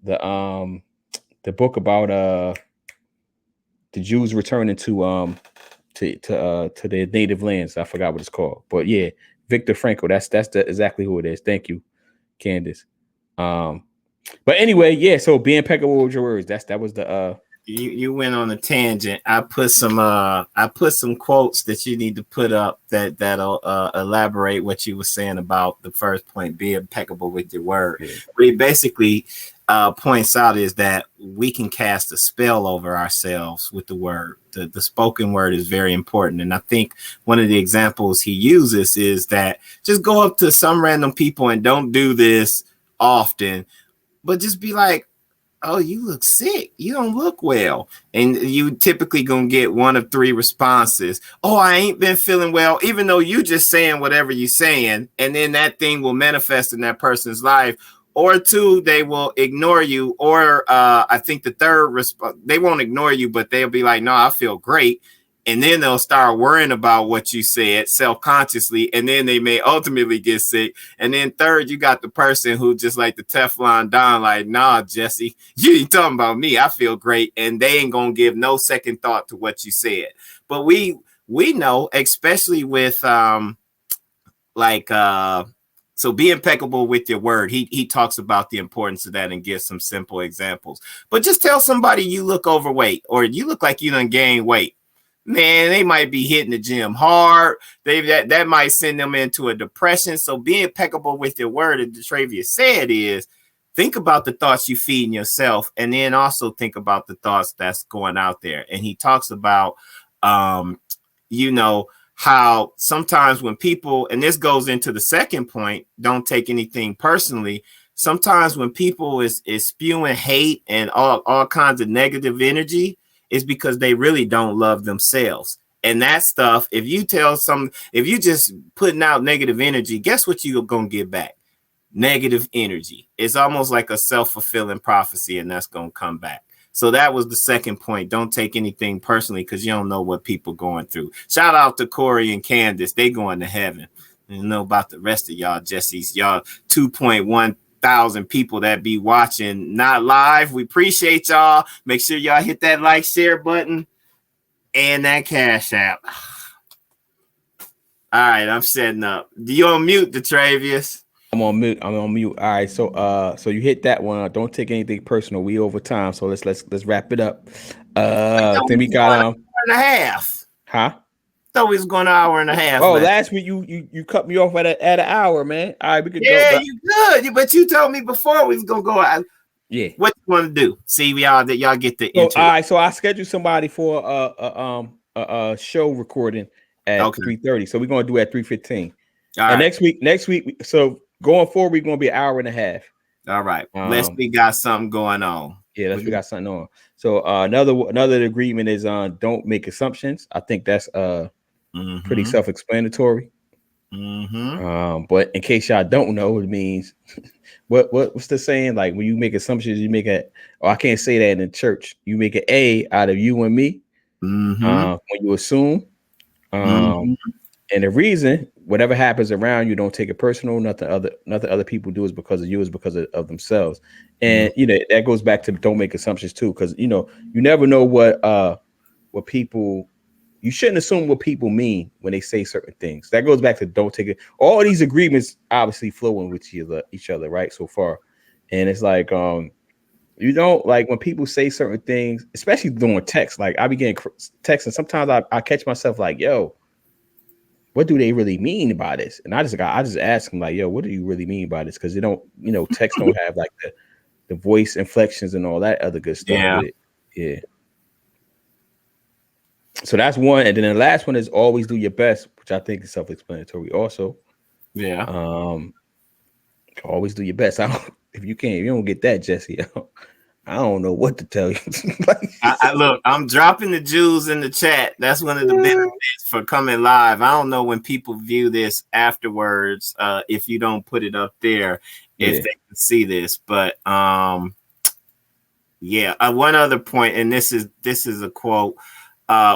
the book about the Jews returning to their native lands. I forgot what it's called, but yeah, Viktor Frankl. That's exactly who it is. Thank you, Candace. But anyway, yeah. So be impeccable with your words. That was the You went on a tangent. I put some quotes that you need to put up that'll elaborate what you were saying about the first point. Be impeccable with your word. Yeah. What he basically points out is that we can cast a spell over ourselves with the word. The spoken word is very important. And I think one of the examples he uses is that just go up to some random people and don't do this often, but just be like, oh, you look sick. You don't look well. And you typically gonna get one of three responses. Oh, I ain't been feeling well, even though you just saying whatever you're saying. And then that thing will manifest in that person's life. Or two, they will ignore you. Or I think the third response, they won't ignore you, but they'll be like, no, I feel great. And then they'll start worrying about what you said self-consciously. And then they may ultimately get sick. And then third, you got the person who just like the Teflon Don, like, nah, Jesse, you ain't talking about me. I feel great. And they ain't going to give no second thought to what you said. But we know, especially with so be impeccable with your word. He talks about the importance of that and gives some simple examples. But just tell somebody you look overweight or you look like you done gained weight. Man, they might be hitting the gym hard. That might send them into a depression. So be impeccable with your word, as Detravia said, is think about the thoughts you feed in yourself, and then also think about the thoughts that's going out there. And he talks about, how sometimes when people, and this goes into the second point, don't take anything personally. Sometimes when people is spewing hate and all kinds of negative energy, is because they really don't love themselves. And that stuff, if you just putting out negative energy, guess what you're going to get back? Negative energy. It's almost like a self-fulfilling prophecy, and that's going to come back. So that was the second point. Don't take anything personally because you don't know what people going through. Shout out to Corey and Candace. They going to heaven. You know about the rest of y'all, Jesse's, y'all 2.1 thousand people that be watching not live. We appreciate y'all. Make sure y'all hit that like, share button and that Cash App. All right, I'm setting up. Do you on mute, Detravius? I'm on mute. All right, so you hit that one. Don't take anything personal. We over time, so let's wrap it up. Then we got an hour and a half. Huh? Thought we was going an hour and a half. Oh, last week you cut me off at an hour, man. All right, we could go. Yeah, you good. But you told me before we was gonna go out. Yeah. What you want to do? See, y'all get the intro. All right, so I scheduled somebody for a show recording, at 3:30. So we're gonna do at 3:15. And next week, so going forward, we're gonna be an hour and a half. All right. Leslie got something going on. Yeah, we got something on. So another agreement is don't make assumptions. I think that's pretty self-explanatory. But in case y'all don't know, it means what's the saying? Like when you make assumptions, you make I can't say that in the church. You make an A out of you and me. When you assume. And the reason whatever happens around you, don't take it personal. Nothing other people do is because of you, is because of themselves. And that goes back to don't make assumptions too, because you never know what people. You shouldn't assume what people mean when they say certain things. That goes back to don't take it. All these agreements obviously flowing with each other, right? So far, and it's like you don't like when people say certain things, especially doing text. Like I be getting texts, and sometimes I catch myself like, yo, what do they really mean by this? And I just ask them like, yo, what do you really mean by this? Because they don't, text don't have like the voice inflections and all that other good stuff with it. Yeah. So that's one. And then the last one is always do your best, which I think is self-explanatory also. Yeah. Always do your best. If you don't get that, Jesse, I don't know what to tell you. Look, I'm dropping the jewels in the chat. That's one of the benefits for coming live. I don't know when people view this afterwards, if you don't put it up there, if they can see this. But one other point, and this is a quote.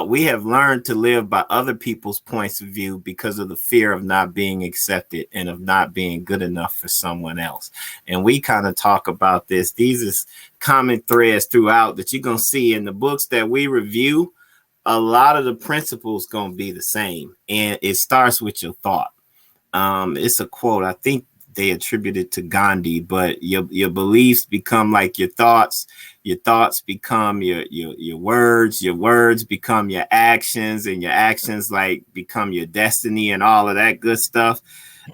We have learned to live by other people's points of view because of the fear of not being accepted and of not being good enough for someone else. And we kind of talk about this. These is common threads throughout that you're going to see in the books that we review. A lot of the principles going to be the same. And it starts with your thought. It's a quote. I think they attribute it to Gandhi, but your beliefs become like your thoughts become your words become your actions, and your actions like become your destiny and all of that good stuff.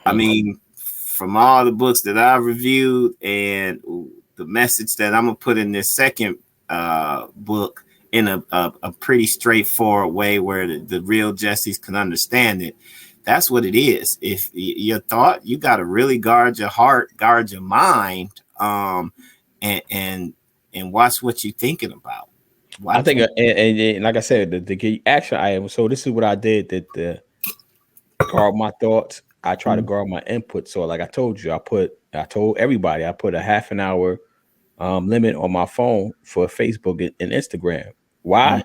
I mean, from all the books that I've reviewed and the message that I'm gonna put in this second book in a pretty straightforward way where the real Jessies can understand it. That's what it is. If your thought, you got to really guard your heart, guard your mind, and watch what you're thinking about. I think, and like I said, the action item. So this is what I did. That guard my thoughts. I try to guard my input. So like I told you, I told everybody I put a half an hour limit on my phone for Facebook and Instagram. Why?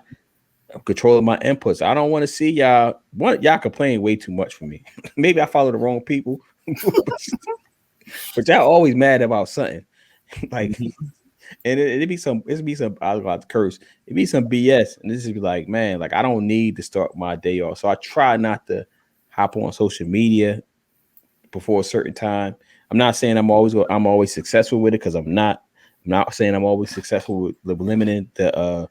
I'm controlling my inputs. I don't want to see y'all. Y'all complain way too much for me. Maybe I follow the wrong people, but y'all always mad about something. Like, and it'd be some. I was about to curse. It'd be some BS, and this is like, man, like I don't need to start my day off. So I try not to hop on social media before a certain time. I'm not saying I'm always successful with it, because I'm not. I'm not saying I'm always successful with limiting the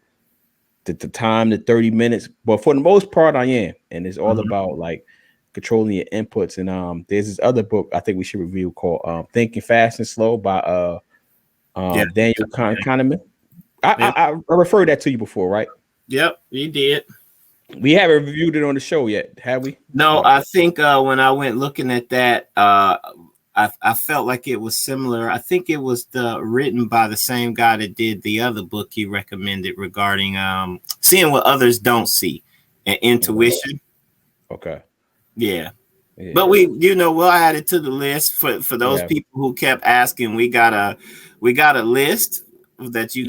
time to 30 minutes, but for the most part I am. And it's all about like controlling your inputs. And there's this other book I think we should review called Thinking Fast and Slow by Daniel Kahneman. I referred that to you before, right? Yep, you did. We haven't reviewed it on the show yet, have we? No, I think when I went looking at that, I felt like it was similar. I think it was written by the same guy that did the other book he recommended regarding seeing what others don't see and intuition. Okay. Yeah. But we'll add it to the list for those people who kept asking. We got a list that you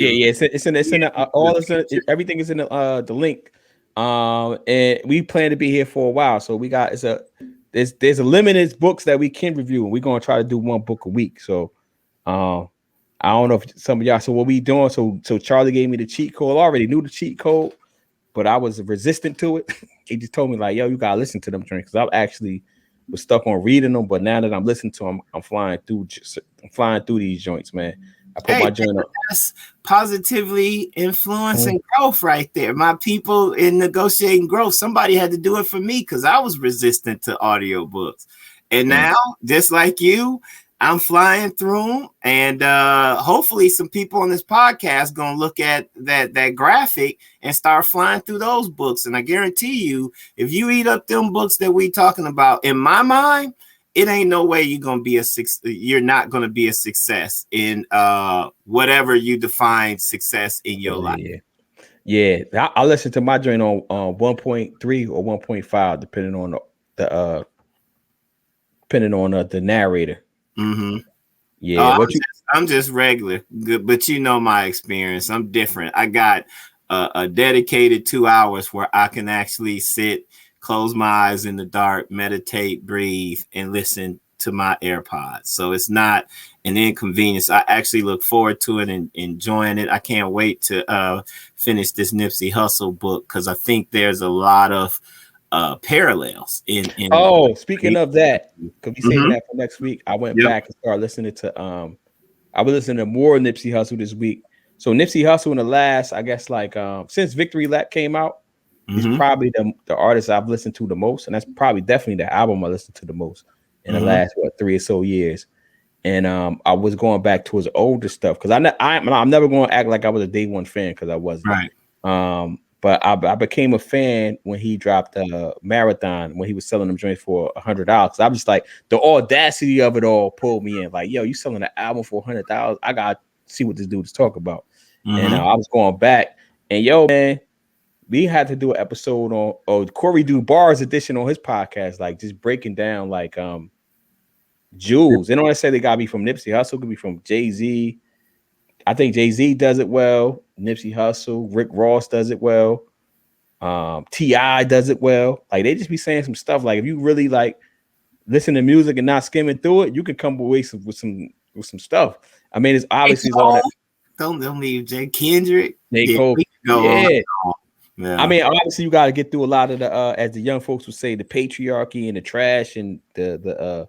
everything is in the link. And we plan to be here for a while, so we got there's a limited books that we can review, and we're gonna try to do one book a week. So I don't know if some of y'all. So what we doing? So Charlie gave me the cheat code. I already knew the cheat code, but I was resistant to it. He just told me like, "Yo, you gotta listen to them drinks." Because I actually was stuck on reading them, but now that I'm listening to them, I'm flying through these joints, man. I put my joint up. That's positively influencing growth right there. My people in negotiating growth, somebody had to do it for me because I was resistant to audiobooks. And now, just like you, I'm flying through them, and hopefully some people on this podcast gonna look at that graphic and start flying through those books. And I guarantee you, if you eat up them books that we talking about, in my mind, it ain't no way you're not gonna be a success in whatever you define success in your life. Yeah, I listen to my joint on 1.3 or 1.5, depending on the narrator. Mm-hmm. Yeah, I'm just regular, but you know my experience. I'm different. I got a dedicated 2 hours where I can actually sit, close my eyes in the dark, meditate, breathe, and listen to my AirPods. So it's not an inconvenience. I actually look forward to it and enjoying it. I can't wait to finish this Nipsey Hussle book because I think there's a lot of parallels in speaking of that, could we saving that for next week? I went back and started listening to I was listening to more Nipsey Hussle this week. So Nipsey Hussle in the last, I guess, like since Victory Lap came out, he's probably the artist I've listened to the most, and that's probably definitely the album I listened to the most in the last 3 or so years. And I was going back to his older stuff because I'm never going to act like I was a day one fan because I wasn't. Right. But I became a fan when he dropped a Marathon, when he was selling them joints for $100. I'm just like, the audacity of it all pulled me in. Like, yo, you selling an album for $100? I got to see what this dude is talking about. And I was going back, and yo, man, we had to do an episode on Corey do Bars edition on his podcast, like just breaking down like jewels. They don't necessarily gotta be from Nipsey Hussle, could be from Jay-Z. I think Jay-Z does it well. Nipsey Hussle, Rick Ross does it well. T.I. does it well. Like they just be saying some stuff. Like if you really like listen to music and not skimming through it, you can come away with some stuff. I mean, it's obviously all that. Don't leave Jay Kendrick. J. Cole. Yeah. I mean, obviously you got to get through a lot of the as the young folks would say, the patriarchy and the trash and the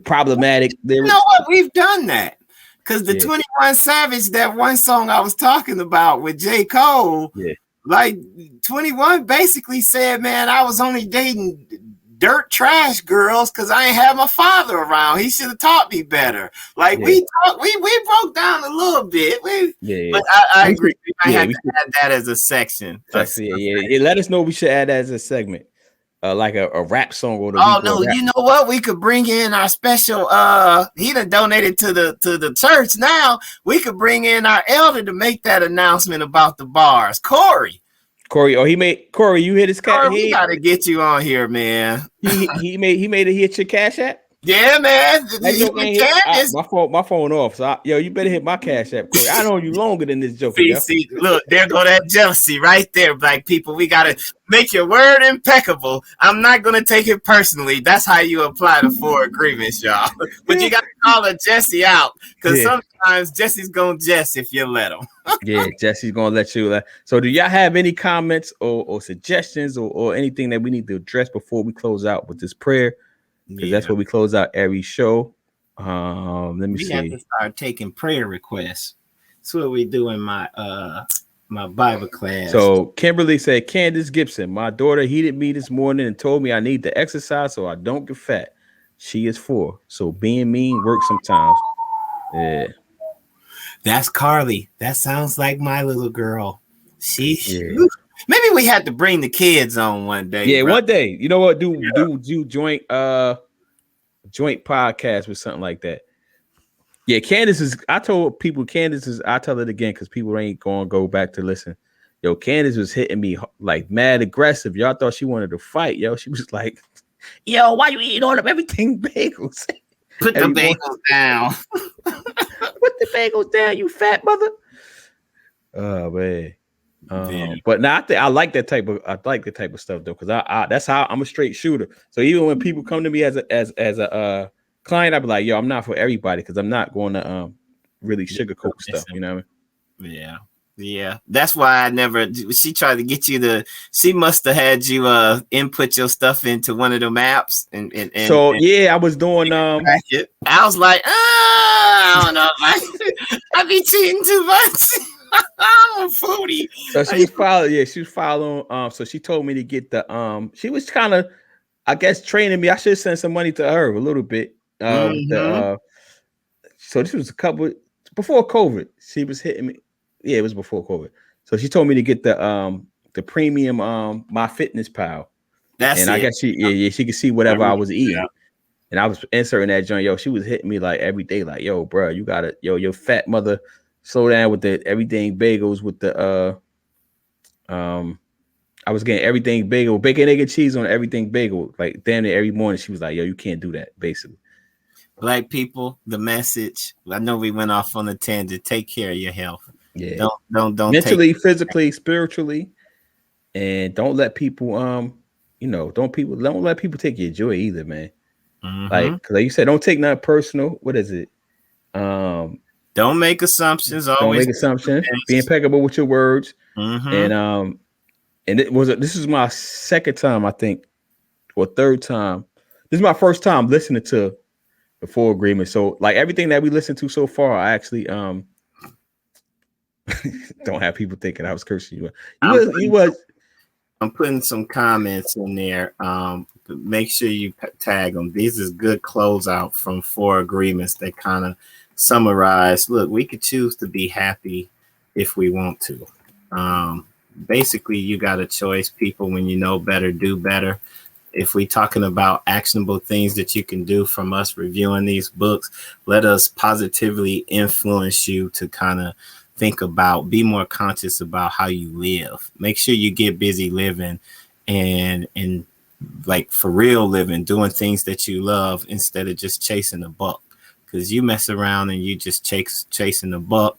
problematic lyrics. You know what? We've done that. Because the 21 Savage, that one song I was talking about with J. Cole, like 21 basically said, man, I was only dating dirt trash girls because I ain't have my father around. He should have taught me better. Like we broke down a little bit. But I agree. We might have to add that as a section. Let us know we should add that as a segment. Like a rap song or you know what? We could bring in our special he done donated to the church. Now we could bring in our elder to make that announcement about the bars. Corey, you hit his cat. We gotta get you on here, man. he made it hit your Cash App. Yeah, man. My phone off. So you better hit my Cash App, Corey. I know you longer than this joke. See, look, there go that jealousy right there, black people. We gotta make your word impeccable. I'm not gonna take it personally. That's how you apply the 4 agreements, y'all. But you gotta call a Jesse out because sometimes Jesse's gonna Jess if you let him. Jesse's gonna let you. So, do y'all have any comments or suggestions or anything that we need to address before we close out with this prayer? Because that's what we close out every show. Let me see. We have to start taking prayer requests. That's what we do in my my Bible class. So Kimberly said, Candace Gibson, my daughter heated me this morning and told me I need to exercise so I don't get fat. She is 4, so being mean works sometimes. Yeah. That's Carly. That sounds like my little girl. Maybe we had to bring the kids on one day. Yeah, one day. You know what? Do joint podcast with something like that. Yeah, Candace is. I told people Candace is. I tell it again because people ain't gonna go back to listen. Yo, Candace was hitting me like mad aggressive. Y'all thought she wanted to fight. Yo, she was like, "Yo, why you eating all of everything bagels? Put the bagels down. Put the bagels down, you fat mother." Oh man. But now I like that type of stuff though, because I that's how I'm a straight shooter. So even when people come to me as a client, I be like, yo, I'm not for everybody because I'm not going to really sugarcoat stuff. You know what I mean? Yeah. That's why I never. She tried to get you she must have had you input your stuff into one of them apps and I was doing I was like, I don't know, I be cheating too much. I'm a foodie. So she was following. So she told me to get the she was kind of, I guess, training me. I should send some money to her a little bit. With the so this was a couple before COVID. She was hitting me. Yeah, it was before COVID. So she told me to get the premium My Fitness Pal. That's And I it. guess she could see whatever I was eating. And I was inserting that joint. Yo, she was hitting me like every day, like, yo, bro, you gotta, yo, your fat mother, slow down with the everything bagels with the I was getting everything bagel, bacon, egg, and cheese on everything bagel. Like damn near every morning. She was like, yo, you can't do that, basically. Black people, the message. I know we went off on a tangent. Take care of your health. Yeah. Don't Mentally, physically, spiritually, and don't let people don't let people take your joy either, man. Like you said, don't take nothing personal. What is it? Don't make assumptions. Don't make assumptions. Be impeccable with your words. And this is my second time, I think, or third time. This is my first time listening to the full agreement. So like everything that we listened to so far, I actually don't have people thinking I was cursing you. You was. I'm putting some comments in there. Make sure you tag them. These is good closeout from 4 agreements that kind of summarize. Look, we could choose to be happy if we want to. Basically, you got a choice, people. When you know better, do better. If we're talking about actionable things that you can do from us reviewing these books, let us positively influence you to kind of think about, be more conscious about how you live. Make sure you get busy living and like for real living, doing things that you love instead of just chasing a buck. Because you mess around and you just chasing the buck,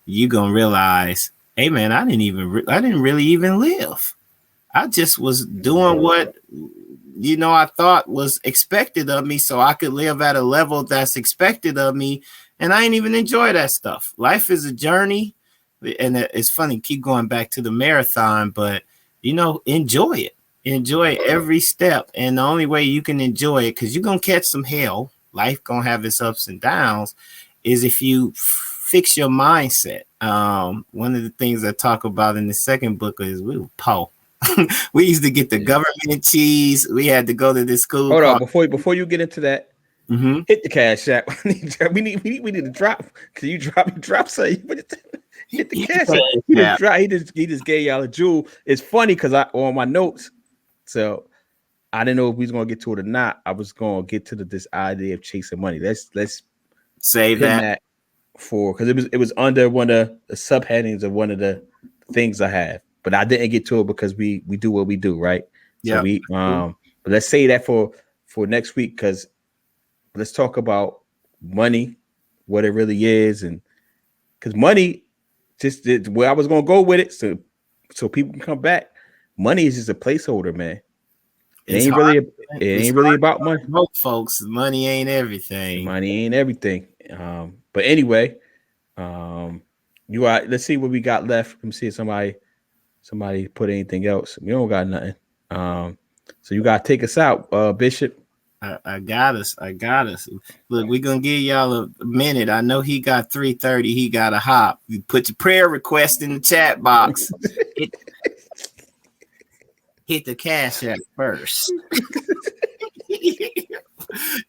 you gonna realize, hey man, I didn't really even live. I just was doing what I thought was expected of me, so I could live at a level that's expected of me. And I ain't even enjoy that stuff. Life is a journey. And it's funny, keep going back to the marathon, but, enjoy it. Enjoy every step. And the only way you can enjoy it, because you're going to catch some hell, life going to have its ups and downs, is if you fix your mindset. One of the things I talk about in the second book is we were poor. We used to get the government cheese. We had to go to this school. Hold on, before you get into that. Hit the cash app. we need to drop. Can you drop something? Hit the cash app. He just gave y'all a jewel. It's funny because I on my notes, so I didn't know if we was gonna get to it or not. I was gonna get to this idea of chasing money. Let's save that for because it was under one of the subheadings of one of the things I have, but I didn't get to it because we do what we do, right? So we but let's say that for next week because. Let's talk about money, what it really is, and because money, just where I was gonna go with it, so people can come back. Money is just a placeholder, man. It ain't really about money, folks. Money ain't everything. Money ain't everything. But anyway, let's see what we got left. Let me see if somebody put anything else. We don't got nothing. So you gotta take us out, Bishop. I got us. Look, we're gonna give y'all a minute. I know he got 3:30. He got a hop. You put your prayer request in the chat box. Hit the cash app first.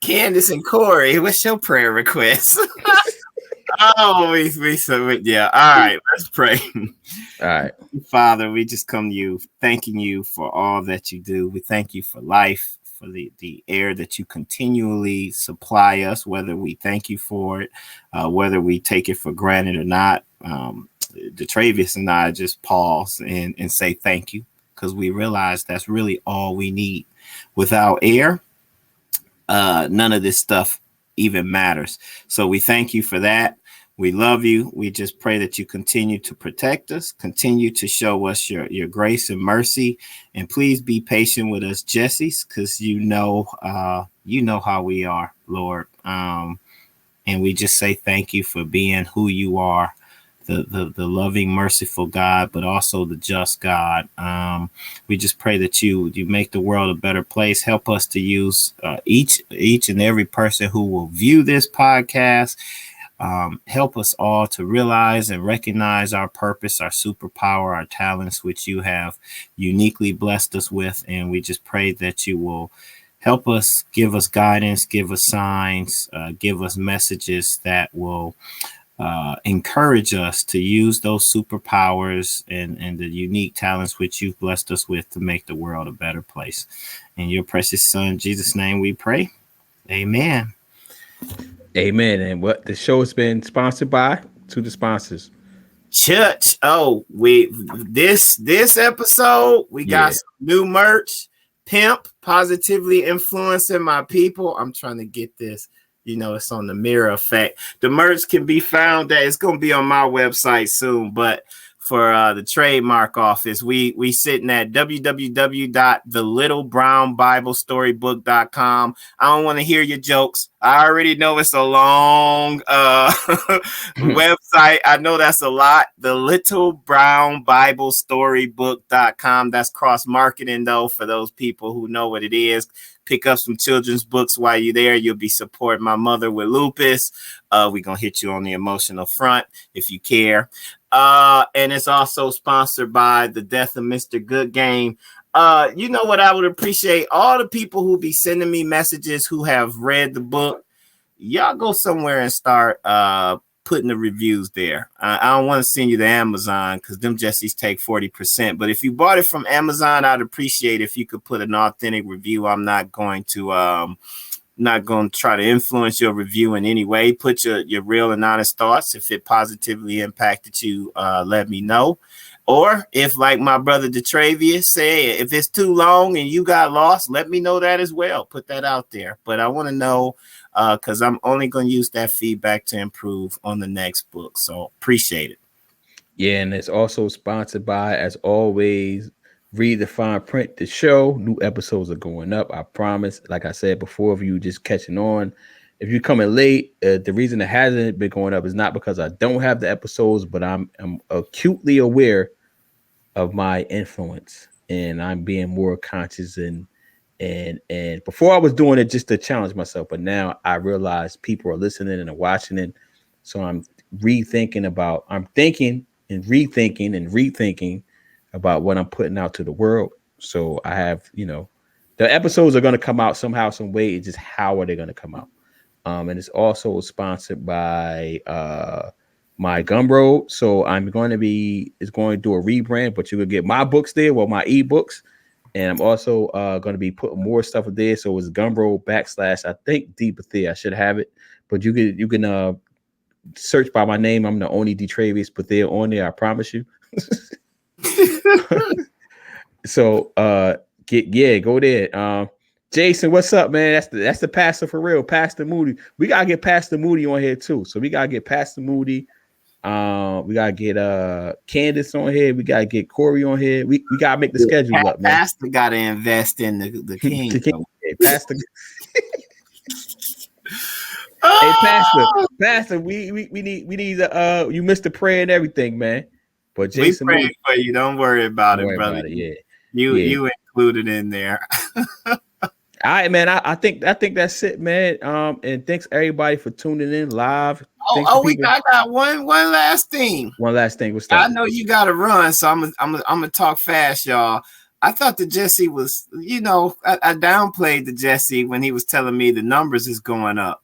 Candace and Corey, what's your prayer request? Yeah. All right, let's pray. All right, Father, we just come to you, thanking you for all that you do. We thank you for life. For the air that you continually supply us, whether we thank you for it, whether we take it for granted or not. Detravius and I just pause and say thank you because we realize that's really all we need. Without air, none of this stuff even matters. So we thank you for that. We love you. We just pray that you continue to protect us, continue to show us your grace and mercy, and please be patient with us, Jessies, because you know how we are, Lord. And we just say thank you for being who you are, the loving, merciful God, but also the just God. We just pray that you make the world a better place. Help us to use each and every person who will view this podcast. Help us all to realize and recognize our purpose, our superpower, our talents, which you have uniquely blessed us with. And we just pray that you will help us, give us guidance, give us signs, give us messages that will encourage us to use those superpowers and the unique talents which you've blessed us with to make the world a better place. In your precious son, Jesus' name we pray. Amen. Amen. And what the show has been sponsored by, to the sponsors. Church. Oh, this episode, we got some new merch. Pimp, positively influencing my people. I'm trying to get this. You know, it's on the mirror effect. The merch can be found it's going to be on my website soon, but for the trademark office, we sitting at www.thelittlebrownbiblestorybook.com. I don't want to hear your jokes. I already know it's a long website. I know that's a lot. thelittlebrownbiblestorybook.com. That's cross marketing though for those people who know what it is. Pick up some children's books while you're there. You'll be supporting my mother with lupus. We're going to hit you on the emotional front if you care. And it's also sponsored by the Death of Mr. Good Game. You know what I would appreciate? All the people who be sending me messages who have read the book. Y'all go somewhere and start putting the reviews there. I don't want to send you to Amazon because them Jessies take 40%. But if you bought it from Amazon, I'd appreciate if you could put an authentic review. I'm not going to try to influence your review in any way. Put your real and honest thoughts. If it positively impacted you, let me know. Or if, like my brother Detravius said, if it's too long and you got lost, let me know that as well. Put that out there. But I want to know because I'm only going to use that feedback to improve on the next book. So appreciate it. Yeah, and it's also sponsored by, as always, Read the Fine Print, the show. New episodes are going up. I promise. Like I said before, if you just catching on, if you're coming late, the reason it hasn't been going up is not because I don't have the episodes, but I'm acutely aware of my influence, and I'm being more conscious and before I was doing it just to challenge myself, but now I realize people are listening and are watching it. So I'm thinking and rethinking about what I'm putting out to the world. So I have, the episodes are going to come out somehow, some way. It's just how are they going to come out? And it's also sponsored by my Gumroad. So I'm going to do a rebrand, but you can get my books there, my ebooks. And I'm also going to be putting more stuff there. So it's Gumroad / I think Deeper there. I should have it, but you can search by my name. I'm the only Detravius Bethea on there. I promise you. So go there. Jason, what's up, man? That's the pastor for real, Pastor Moody. We gotta get Pastor Moody on here too. So we gotta get Pastor Moody. We gotta get Candace on here. We gotta get Corey on here. We gotta make the schedule up, man. Pastor gotta invest in the king. Hey, Pastor. Hey, Pastor, we need you missed the prayer and everything, man. But Jason, we praying for you. Don't worry about it, brother. About it. Yeah, you included in there. All right, man. I think that's it, man. And thanks everybody for tuning in live. I got one last thing. One last thing. What's that? I know you got to run, so I'm gonna talk fast, y'all. I thought the Jesse was, I downplayed the Jesse when he was telling me the numbers is going up.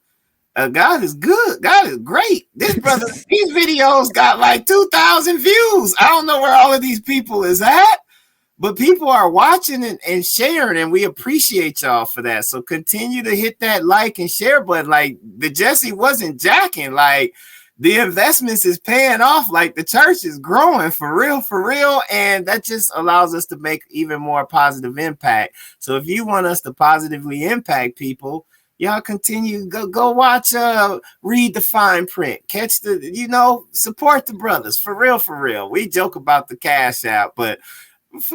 God is good. God is great. This brother, these videos got like 2,000 views. I don't know where all of these people is at. But people are watching and sharing, and we appreciate y'all for that. So continue to hit that like and share button. Like the Jesse wasn't jacking. Like the investments is paying off. Like the church is growing for real. And that just allows us to make even more positive impact. So if you want us to positively impact people, y'all continue, go watch, read the fine print, catch support the brothers for real. We joke about the cash out, but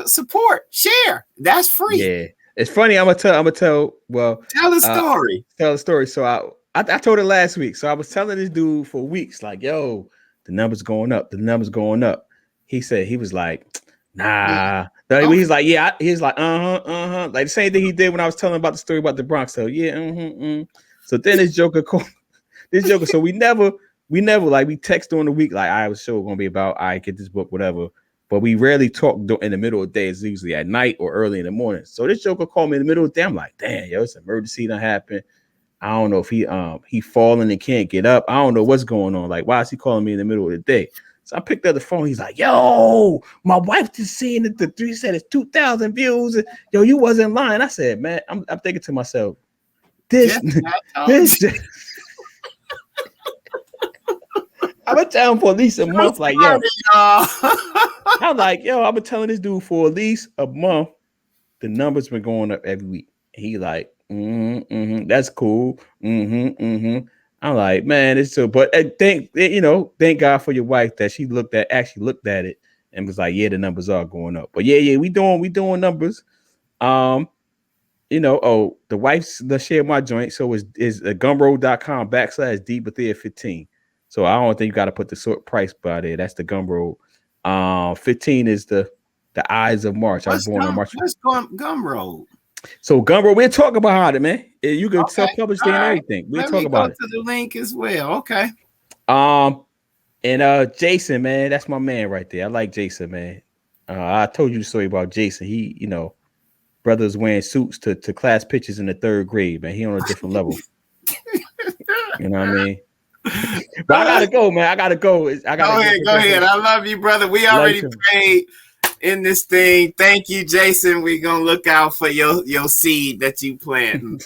support, share. That's free. Yeah, it's funny. I'm gonna tell. Well, tell a story. Tell a story. So I told it last week. So I was telling this dude for weeks, like, yo, the number's going up. The number's going up. He was like, nah. Yeah. He's like, yeah. He's like, like the same thing he did when I was telling about the story about the Bronx. So yeah, So then this joker called. So we never like we text during the week like I was sure gonna be about I get this book whatever. but we rarely talk in the middle of the day. It's usually at night or early in the morning. So this joker called me in the middle of the day. I'm like, damn, yo, it's an emergency that happened. I don't know if he falling and can't get up. I don't know what's going on. Like, why is he calling me in the middle of the day? So I picked up the phone. He's like, yo, my wife just seen it. The 3 said it's 2,000 views. Yo, you wasn't lying. I said, man, I'm thinking to myself, this. I've been telling him for at least a month. Like, yo, I'm like, yo, I've been telling this dude for at least a month. The numbers been going up every week. He like, that's cool. I'm like, man, it's so. But thank God for your wife that she actually looked at it and was like, yeah, the numbers are going up. But yeah, we doing numbers. The wife's the share my joint. So is gumroad.com/deepathea15. So I don't think you got to put the sort price by there. That's the Gumroad. 15 is the Eyes of March. I was born on March. What's Gumroad? So Gumroad, we'll talk about it, man. You can self-publish there and everything. We'll talk about it. To the link as well. Okay. And Jason, man, that's my man right there. I like Jason, man. I told you the story about Jason. He, brothers wearing suits to class pictures in the 3rd grade, man. He on a different level. You know what I mean? But I gotta go, man. Go ahead. I love you, brother. We already prayed in this thing. Thank you, Jason. We're gonna look out for your seed that you plant.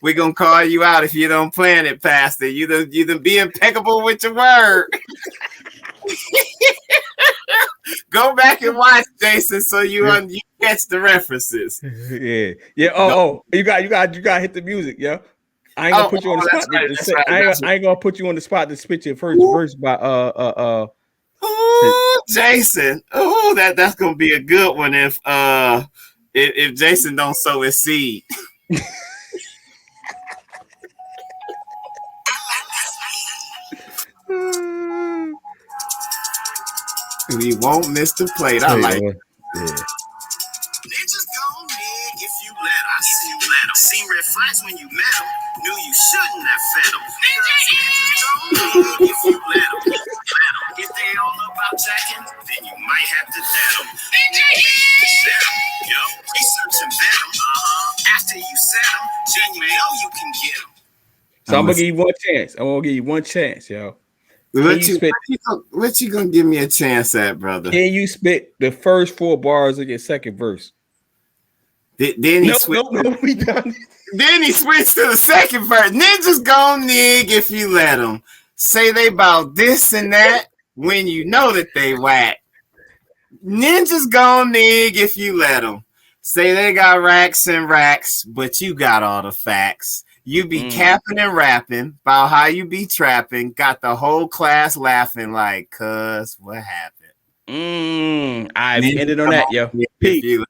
We're gonna call you out if you don't plant it, Pastor. You done be impeccable with your word. Go back and watch, Jason, so you catch the references. Yeah. Oh, you got to hit the music, yeah. I ain't gonna put you on the spot. I ain't gonna put you on the spot to spit your first verse by Jason. Oh, that's gonna be a good one if Jason don't sow his seed. We won't miss the plate. I like it. Ninjas gon' dig if you let them. Seen red flags when you met them. Knew you shouldn't have fed them. Ninjas gon' dig if you let them. If they all about jacking, then you might have to dead them. Yo, research and vet them. After you set them, then you know you can get them. So I'm gonna give you one chance. I'm gonna give you one chance, yo. What you gonna give me a chance at, brother? Can you spit the first 4 bars of your second verse? Then he switched. We done. Then he switched to the second verse. Ninjas gon' nig if you let them. Say they about this and that when you know that they whack. Ninjas gon' nig if you let them. Say they got racks and racks, but you got all the facts. You be capping and rapping about how you be trapping. Got the whole class laughing like, cuz, what happened? I ended on that, yo. Peace.